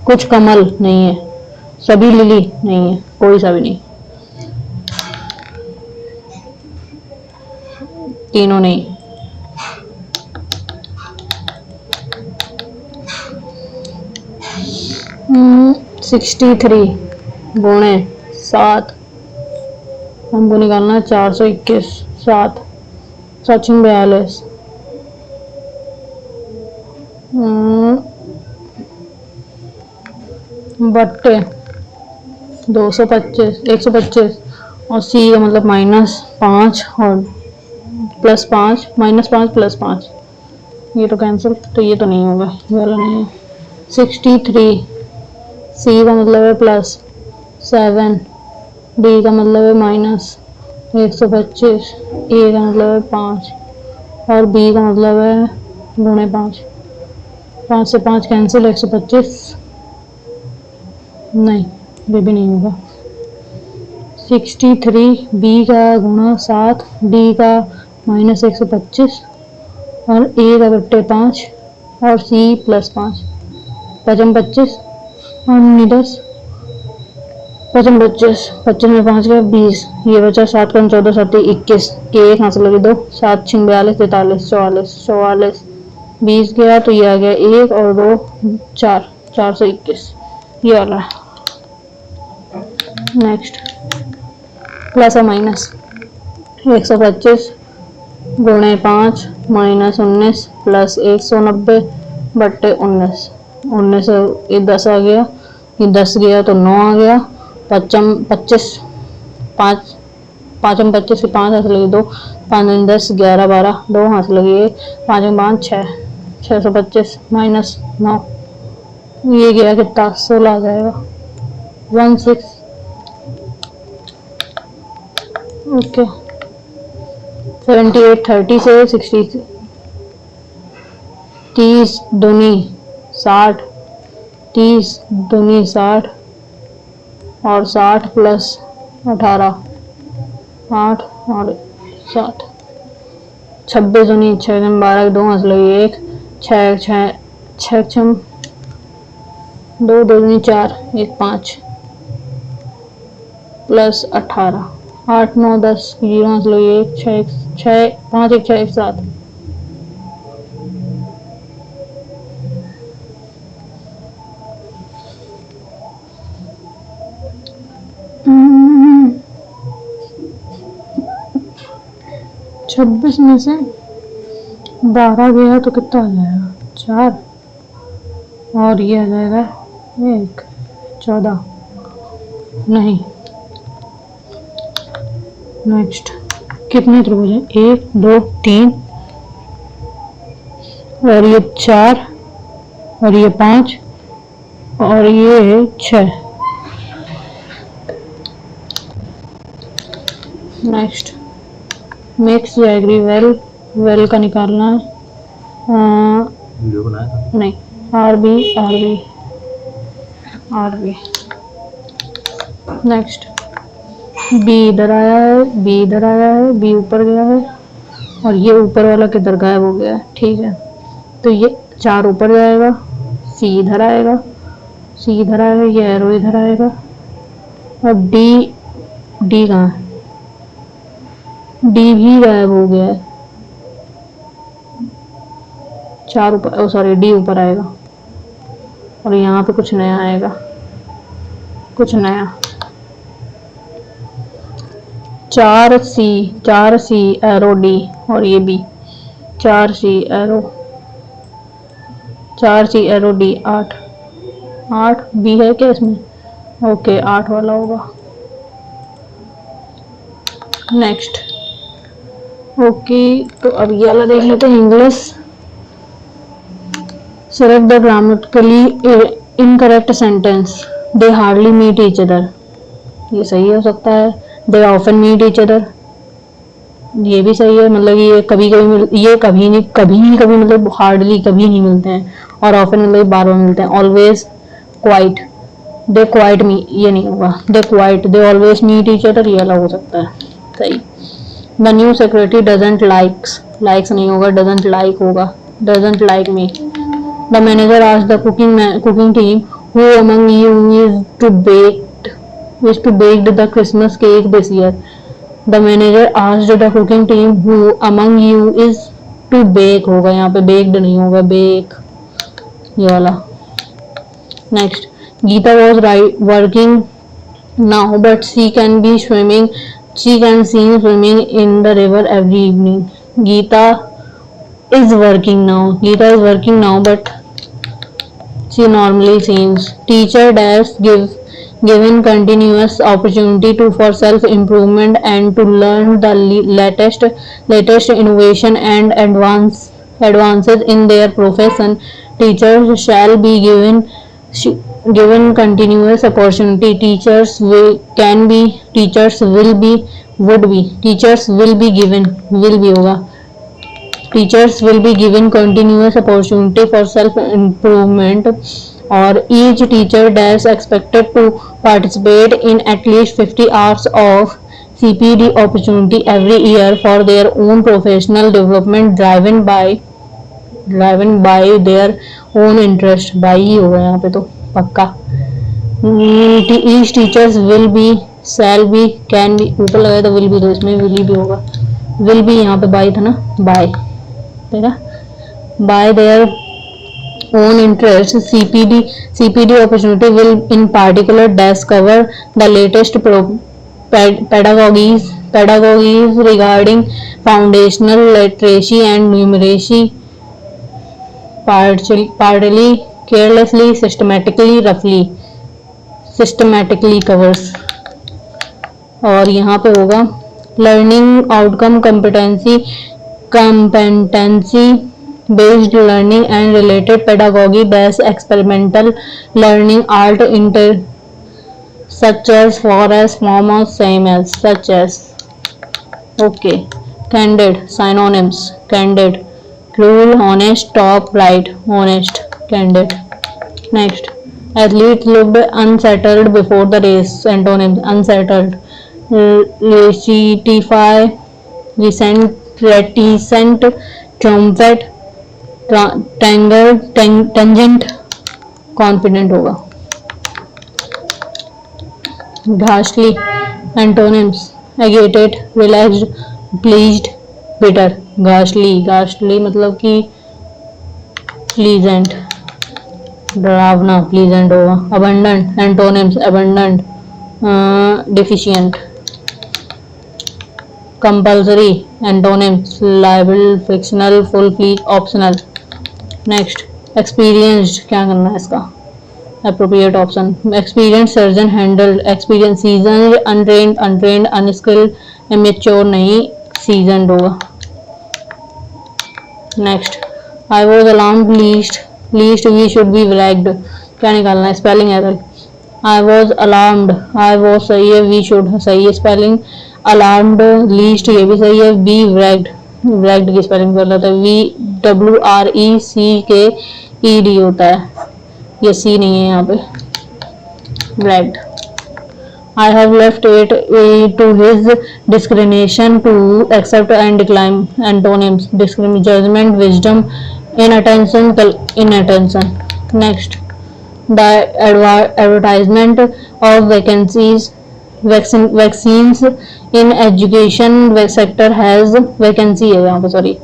कुछ कमल नहीं है, सभी लिली नहीं है, कोई सा भी नहीं, तीनों नहीं। 63 गुणे 7 हमको निकालना है 421, 7 42, बट्टे 225, 125, और सी का मतलब -5 और +5, -5 +5, ये तो कैंसिल, तो ये तो नहीं होगा, ये वाला नहीं है। 63, सी का मतलब है +7, डी का मतलब है -125, ए का मतलब है 5 और बी का मतलब है गुणे 5, 5 से 5 कैंसिल, 125 नहीं, ये भी नहीं होगा। 63, बी का गुणा 7, डी का -125 और ए का बट्टे 5 और सी +5, 5 25 और 10, 5 25, 25 में 5 गया 20, ये बचा 7 का 14, 7 21, के एक हाथ लगे 2, 7 6 42, 43, 44, 44, 20 गया तो ये आ गया 1 और 2 4, 421, ये वाला है। नेक्स्ट, प्लस और माइनस, 125 गुणे 5 -19 प्लस 190 बट्टे 19, 19 ये 10 आ गया, ये 10 गया तो 9 आ गया, 25 5, 5 में 25 के 5 हाथ लगे 2, 5 में 10 11 12, 2 हाथ लगे 1, 5 में 5 6, 625 -9, ये गया कितना 16 आ जाएगा, 16, ओके। 78 30 से 60, 30 दूनी 60, 30 दूनी 60 और 60 प्लस 18, 8 और 7, 26 दूनी 6 12, 2 हाथ लगे 1, 6 6 6 6 2 दूनी 4, 1 5 प्लस 18, 8 9 10, 0 हाथ लगे 1 6 6 5 1 6 1 7, छब्बीस में से 12 गया तो कितना आ जाएगा 4 और ये आ जाएगा 1, 14 नहीं। नेक्स्ट, कितने त्रिभुज है 1 2 3 और ये 4 और ये 5 और ये 6। नेक्स्ट, मिक्स जैगरी वेल का निकालना है, नहीं आर बी। नेक्स्ट, बी इधर आया है, बी इधर आया है, बी ऊपर गया है और ये ऊपर वाला किधर गायब हो गया है, ठीक है, तो ये 4 ऊपर जाएगा, सी इधर आएगा, सी इधर आएगा, ये एरो इधर आएगा और डी कहाँ है, डी भी गायब हो गया है, 4 ऊपर, सॉरी डी ऊपर आएगा और यहाँ पे कुछ नया आएगा, कुछ नया 4 सी एरो डी और ये बी 4 सी एरो डी 8 बी है क्या इसमें, ओके 8 वाला होगा। नेक्स्ट, ओके तो अब ये वाला देख लेते हैं, English select the grammatically incorrect sentence, they hardly meet each other, ये सही हो सकता है, they often meet each other, ये भी सही है, मतलब ये कभी कभी मतलब हार्डली कभी नहीं मिलते हैं और ऑफन मतलब बार बार मिलते हैं, always quite, they quite me, ये नहीं होगा, they always meet each other, ये अलग हो सकता है, सही। The new secretary doesn't likes नहीं होगा, डजंट लाइक होगा, doesn't like me. The manager asked the cooking team who among you is to bake the Christmas cake this year. The manager asked the cooking team who among you is to bake होगा, यहाँ पे baked नहीं होगा, bake ये वाला। Next, Geeta was working now but she can be swimming She can see swimming in the river every evening. Geeta is working now. Geeta is working now, but she normally seems. Teacher dash given continuous opportunity to for self improvement and to learn the latest innovation and advances in their profession. Teachers shall be given continuous opportunity. Teachers will can be teachers will be would be teachers will be होगा. Teachers will be given continuous opportunity for self-improvement, or each teacher is expected to participate in at least 50 hours of CPD opportunity every year for their own professional development driven by their own interest. by ही होगा यहाँ पे तो पक्का. Each teachers will be shall be can be ऊपर लगाया तो will be तो इसमें will भी होगा. will be यहाँ पे by था ना by by their own interest. CPD opportunity will in particular discover the latest pedagogies regarding foundational literacy and numeracy, partly carelessly, systematically covers. और यहाँ पे होगा learning outcome competency based learning and related pedagogy based experimental learning art inter such as for as form of same as such as. Okay. Candid synonyms: candid, cruel, honest, top, right, honest, candid. Next, athlete looked unsettled before the race. Antonyms: unsettled, reticify, reticent, triumphant, tangent, confident होगा. Ghastly. Antonyms: agitated, relaxed, pleased, bitter. Ghastly मतलब कि pleasant, डरावना, pleasant होगा. Abundant. Antonyms: abundant, deficient, compulsory. Antonyms: liable, fictional, full, optional. Next, experienced. क्या करना है इसका? Appropriate option. Experienced surgeon handled. Experienced seasoned, untrained, unskilled, immature नहीं, seasoned होगा. Next, I was alarmed least we should be bragged. क्या निकालना है? Spelling error. I was alarmed. I was सही है. We should सही है spelling. Alarmed least ये भी सही है. Be bragged की spelling कर लेते हैं. WRECKED होता है. ये C नहीं है यहाँ पे. bragged. I have left it to his discretion to accept and decline. Antonyms: judgment, wisdom, inattention. Next, the advertisement of vaccines in education sector has vacancy है यहाँ पे sorry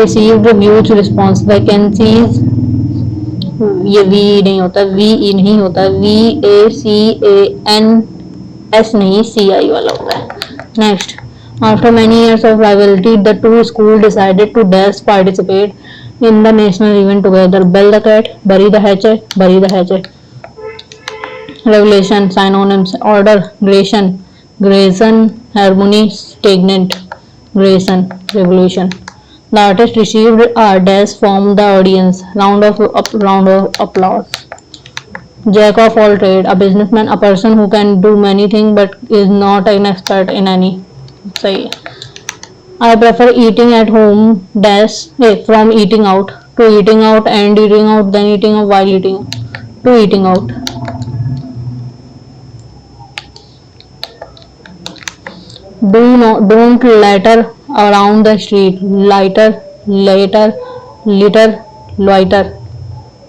received huge response. Vacancies ये V नहीं होता, VE नहीं होता, VACANS नहीं, CI वाला होता है. Next, after many years of rivalry, the two schools decided to participate in the national event together. Bell the cat, bury the hatchet. Revelation. Synonyms: order, Grayson, harmony, stagnant, Grayson, revolution. The artist received a dash from the audience. Round of applause. Jack of all trades. A businessman, a person who can do many things but is not an expert in any. सही है. I prefer eating at home from eating out. To eating out and eating out, then eating out while eating. To eating out. Don't litter around the street. Litter,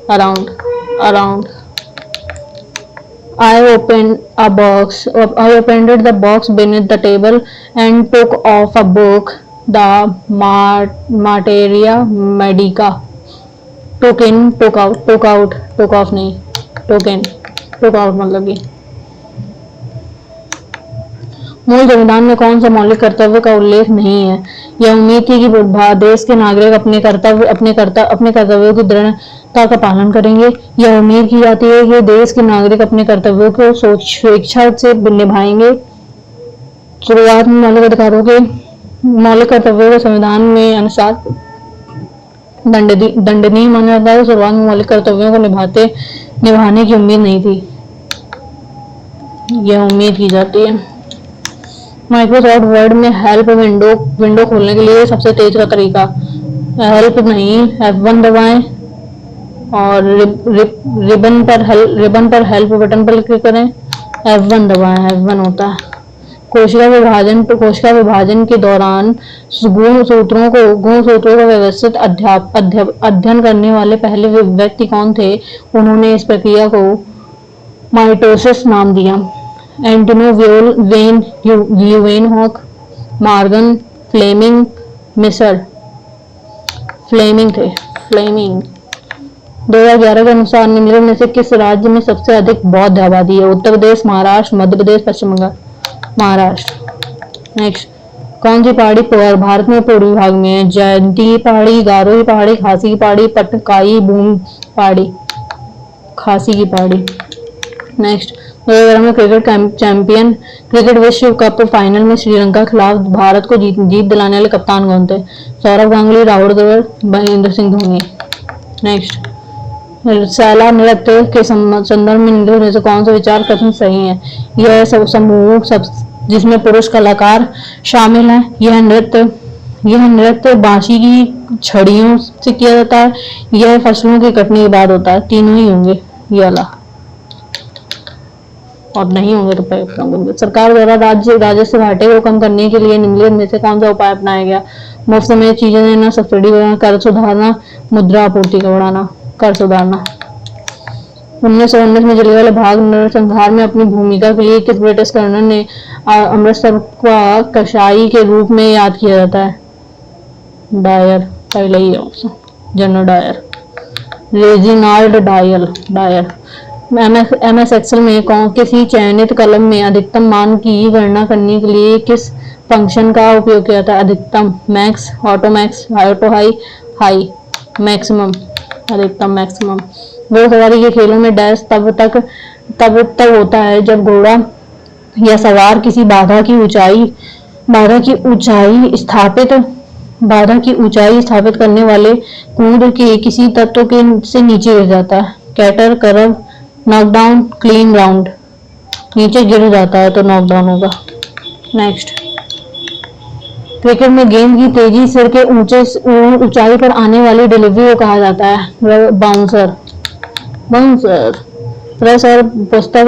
around. I opened the box beneath the table and took off a book, the Materia Medica. Took out, took off नहीं, took out मतलब कि मूल संविधान में कौन सा मौलिक कर्तव्य का उल्लेख नहीं है? यह उम्मीद थी कि देश के नागरिक अपने कर्तव्यों की दृढ़ता का पालन करेंगे। यह उम्मीद की जाती है कि देश के नागरिक अपने कर्तव्यों को स्वेच्छा से निभाएंगे। शुरुआत में मौलिक कर्तव्यों को संविधान में अनुसार दंडनीय माना जाता है। शुरुआत में मौलिक कर्तव्यों को निभाने की उम्मीद नहीं थी, यह उम्मीद की जाती है। माइक्रोसॉफ्ट वर्ड में हेल्प विंडो खोलने के लिए सबसे तेज का तरीका, हेल्प नहीं, F1 दबाएं और रिबन पर हेल्प बटन पर क्लिक करें, F1 दबाएं, F1 होता है। कोशिका विभाजन के दौरान गुणसूत्रों का व्यवस्थित अध्ययन करने वाले पहले व्यक्ति कौन थे? उन्होंने इस प्रक्रिया को माइटोसिस नाम दिया। एंटोनी ल्यूवेनहॉक, मॉर्गन फ्लेमिंग, मिसर फ्लेमिंग थे। 2011 के अनुसार निम्नलिखित में से किस राज्य में सबसे अधिक बौद्ध आबादी है? उत्तर प्रदेश, महाराष्ट्र, मध्य प्रदेश, पश्चिम बंगाल। महाराष्ट्र। नेक्स्ट, कौन सी पहाड़ी भारत में पूर्वी भाग में है? जयंती पहाड़ी, गारो की पहाड़ी, खासी की पहाड़ी, पटकाई भूमि पहाड़ी, खासी की पहाड़ी। नेक्स्ट, 2011 में क्रिकेट विश्व कप फाइनल में श्रीलंका के खिलाफ भारत को जीत दिलाने वाले कप्तान कौन थे? सौरव गांगुली, राहुल द्रविड़, महेंद्र सिंह धोनी। नेक्स्ट, सैला नृत्य के संदर्भ में निम्नलिखित में से कौन सा विचार कथन सही है? यह समूह जिसमें पुरुष कलाकार शामिल हैं। यह नृत्य बांसुरी की छड़ियों से किया जाता है। यह फसलों की कटनी के बाद होता है। तीनों ही होंगे ये वाला, और नहीं होंगे तो होंगे। सरकार द्वारा राजस्व घाटे को कम करने के लिए निम्नलिखित में से कौन सा उपाय अपनाया गया? मुफ्त में चीजें देना, सब्सिडी बढ़ाना, कर सुधारना, मुद्रा आपूर्ति का बढ़ाना, कर सुधारना। 1919 में जलियांवाला बाग नरसंहार में अपनी भूमिका के लिए किस ब्रिटिश कर्नल ने अमृतसर का कसाई के रूप में याद किया जाता है? डायर, पहले ही General Dyer, Reginald Dyer. MS Excel में किसी चयनित कलम में अधिकतम मान की गणना करने के लिए किस फंक्शन का उपयोग किया जाता है? अधिकतम, मैक्स, ऑटो हाई, मैक्सिमम, अधिकतम, मैक्सिमम। घोड़सवारी के खेलों में डैश तब होता है जब घोड़ा या सवार किसी बाधा की ऊंचाई स्थापित करने वाले कूद के किसी तत्व से नीचे गिर जाता है। कैटर, करव, नॉकडाउन, क्लीन राउंड। नीचे गिर जाता है तो नॉकडाउन होगा। नेक्स्ट, क्रिकेट में गेंद की तेजी सिर के ऊंचाई पर आने वाली डिलीवरी को कहा जाता है बाउंसर। प्रेस और पुस्तक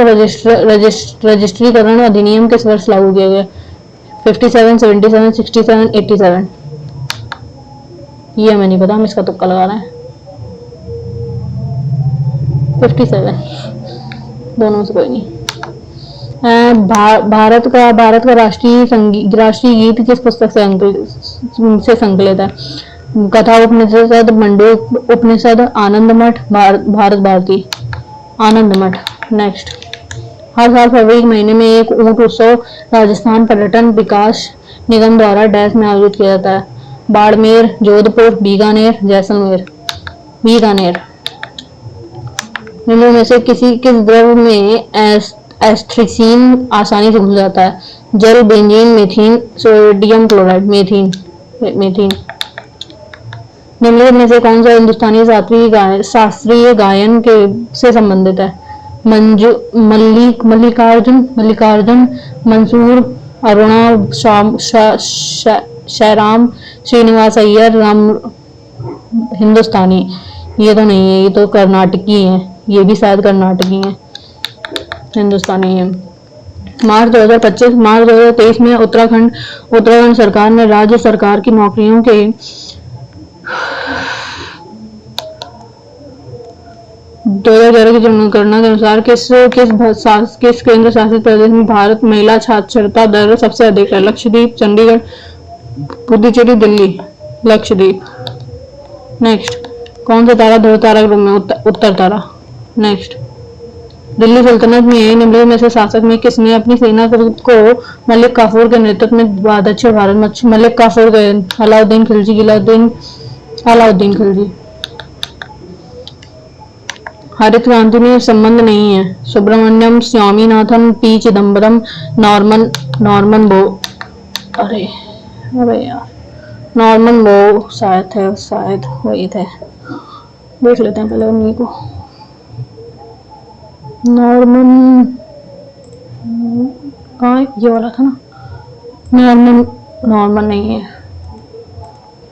रजिस्ट्रीकरण अधिनियम किस वर्ष लागू किया गया? 57, 77, 67, 87। ये हमें नहीं पता, हम इसका तुक्का लगा रहे हैं। 57, दोनों से कोई नहीं। भारत का राष्ट्रीय गीत किस पुस्तक से संकलित है? कथा उपनिषद, मंडूक उपनिषद, आनंद मठ, भारत भारती, आनंद मठ। नेक्स्ट, हर साल फरवरी के महीने में एक ऊंट उत्सव राजस्थान पर्यटन विकास निगम द्वारा डैश में आयोजित किया जाता है? बाड़मेर, जोधपुर, बीकानेर, जैसलमेर, बीकानेर। निम्नों में से किस द्रव्य में एस्ट्रिसीन आसानी से घुल जाता है? जल, benzene, methane, sodium chloride, methane. निम्नलिखित में से कौन सा हिंदुस्तानी शास्त्रीय गायन से संबंधित है? मल्लिकार्जुन, मंसूर, अरुणा, शायराम, श्रीनिवास अय्यर, हिंदुस्तानी। ये तो नहीं है, ये तो कर्नाटकी है, ये भी शायद कर्नाटकी है, हिंदुस्तानी है। मार्च 2023 में उत्तराखंड सरकार ने राज्य सरकार की नौकरियों के 2011 की जनगणना के अनुसार किस केंद्र शासित प्रदेश में भारत महिला साक्षरता दर सबसे अधिक है? लक्षद्वीप, चंडीगढ़, पुडुचेरी, दिल्ली, लक्षद्वीप। नेक्स्ट, कौन सा तारा ध्रुव तारा ग्रुप में? उत्तर तारा। नेक्स्ट, दिल्ली सल्तनत में निम्नलिखित में से शासक में किसने अपनी सेना को मलिक काफूर के नेतृत्व में दक्षिण भारत में मलिक काफूर गए? अलाउद्दीन खिलजी, अलाउद्दीन खिलजी। हरित क्रांति में संबंध नहीं है। सुब्रमण्यम स्वामीनाथन, पी चिदम्बरम, नॉर्मन बो अरे अरे यार, नॉर्मन बो शायद थे, शायद वही थे। देख लेते हैं पहले उन्हीं को। नॉर्मन कहाँ है? ये वाला था ना। नॉर्मन नहीं है,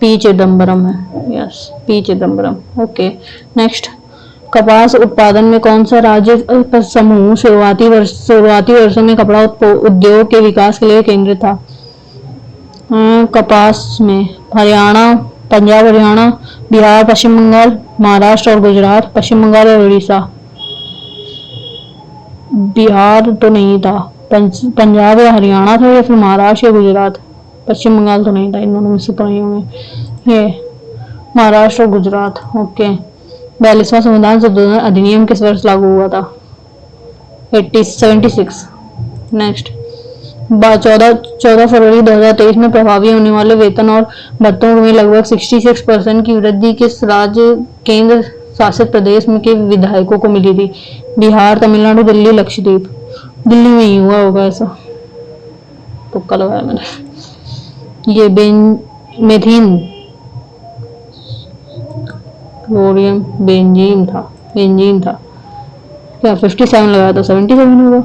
पी चिदम्बरम है। Yes, P Chidambaram. Okay, next. कपास उत्पादन में कौन सा राज्य समूह शुरुआती वर्षों में कपड़ा उद्योग के विकास के लिए केंद्रित था? कपास में हरियाणा, पंजाब हरियाणा, बिहार, पश्चिम बंगाल, महाराष्ट्र और गुजरात। पश्चिम बंगाल और उड़ीसा। बिहार तो नहीं था, पंजाब या हरियाणा था, या फिर महाराष्ट्र या गुजरात। पश्चिम बंगाल तो नहीं था, इन दोनों में से पढ़े होंगे। ये महाराष्ट्र और गुजरात। ओके। 42वां संविधान संशोधन अधिनियम किस वर्ष लागू हुआ था? 76। नेक्स्ट। 14 फरवरी 2023 में प्रभावी होने वाले वेतन और भत्तों में लगभग 66% की वृद्धि किस राज्य केंद्र शासित प्रदेश में के विधायकों को मिली थी? बिहार, तमिलनाडु, दिल्ली, लक्षद्वीप। दिल्ली में ही हुआ होगा ऐसा, तुक्का लगाया मैंने। ये मेथिन क्लोरियम बेंजीन था। क्या 57 लगाया था? 77 होगा।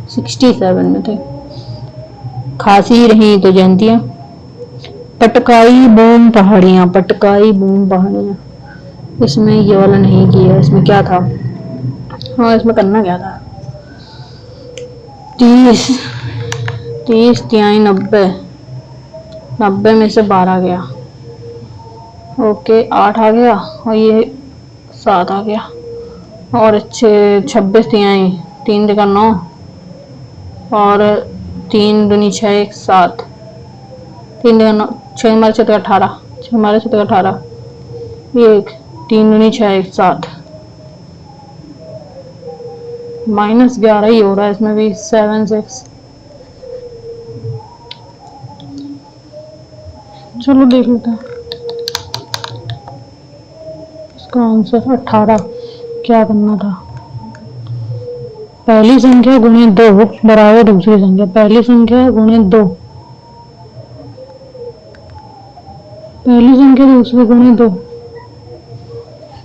67 में थे। खासी रही तो जयंतियां। पटकाई बूम पहाड़ियां, इसमें ये वाला नहीं किया। इसमें क्या था? हाँ, इसमें करना क्या था? 30 तिहाई 90 में से 12 गया। ओके, 8 आ गया और ये 7 आ गया। और 26 तिहाई 3 जगह 9 और 3 दूनी 6 1 7। 3 जगह 9, 6 हमारे 6 18, 6 हमारे 6 18, 1 3 दूनी 6 1 7। -11 ही हो रहा है इसमें भी। 7 6। चलो देख लेते हैं इसका आंसर। 18। क्या करना था? पहली संख्या गुणे 2 बराबर दूसरी संख्या। पहली संख्या गुणे 2, पहली संख्या दूसरी गुणे 2।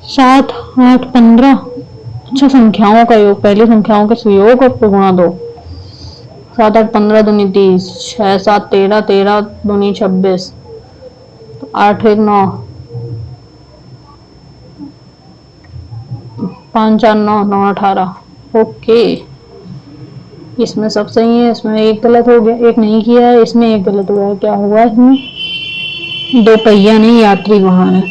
7 8 15। अच्छा, संख्याओं का योग, पहली संख्याओं के सुयोग और गुणा 2। 7 8 15 दूनी 30, 6 7 13, 13 दूनी 26, 8 1 9, 5 4 9 9 18। ओके, इसमें सब सही है। इसमें एक गलत हो गया, एक नहीं किया है। इसमें एक गलत हुआ है। क्या हुआ इसमें? 2 पहिया नहीं, यात्री वाहन है।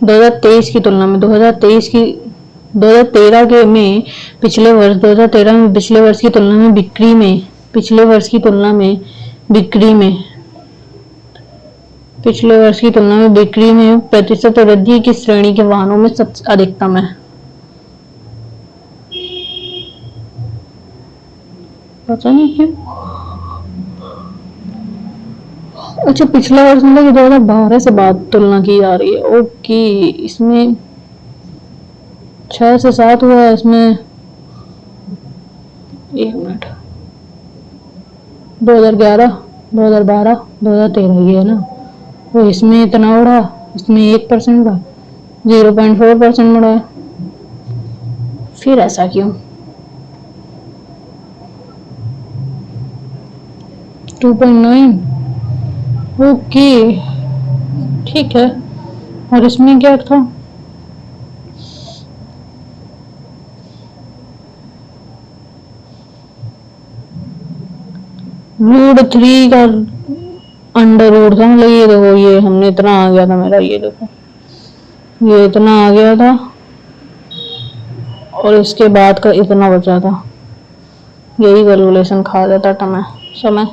2023 की तुलना में 2013 के में पिछले वर्ष 2013 में पिछले वर्ष की तुलना में बिक्री में पिछले वर्ष की तुलना में बिक्री में प्रतिशत वृद्धि किस श्रेणी के वाहनों में सबसे अधिकतम है? पता नहीं क्यों। अच्छा, पिछला वर्ष मतलब कि 2012 से बाद तुलना की जा रही है। ओके, इसमें 6 से 7 हुआ है। इसमें 1 मिनट, 2011 2012 2013 ये है ना। तो इसमें इतना बढ़ा, इसमें 1% का 0.4% बढ़ा है। फिर ऐसा क्यों? 2.9। ओके, ठीक है। और इसमें क्या था? √3 का अंडर रूट था। मतलब ये देखो, ये हमने इतना आ गया था मेरा, ये देखो ये इतना आ गया था और इसके बाद का इतना बचा था। यही कैलकुलेशन खा जाता समय।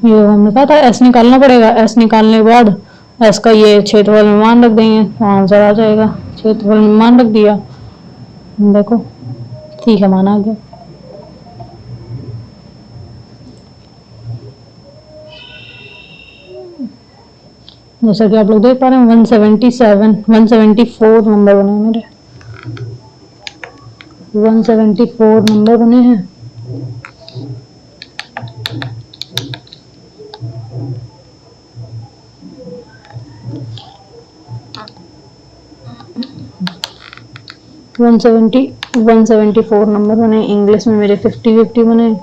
ये हमने कहा था एस निकालना पड़ेगा, एस निकालने के बाद एस का ये क्षेत्रफल में मान रख देंगे तो आंसर आ जाएगा। क्षेत्रफल में मान रख दिया, देखो ठीक है, मान आ गया। जैसा कि आप लोग देख पा रहे हैं 174 नंबर बने मेरे, 174 नंबर बने हैं। वन सेवेंटी फोर नंबर बने। इंग्लिश में मेरे 50-50 बने,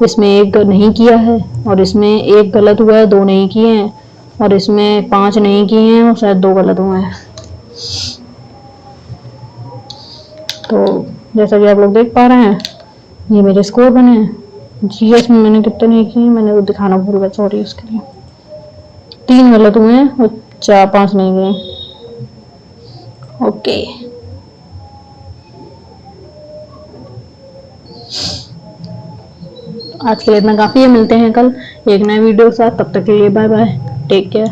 इसमें एक नहीं किया है और इसमें एक गलत हुआ है, 2 नहीं किए हैं और इसमें 5 नहीं किए हैं और शायद 2 गलत हुए हैं। तो जैसा कि आप लोग देख पा रहे हैं ये मेरे स्कोर बने हैं। जीएस में मैंने कितने नहीं किए मैंने वो दिखाना भूल गया, सॉरी उसके लिए। 3 गलत हुए हैं और 4-5 नहीं हुए। ओके, आज के लिए इतना काफी है, मिलते हैं कल एक नए वीडियो के साथ, तब तक के लिए बाय बाय, टेक केयर।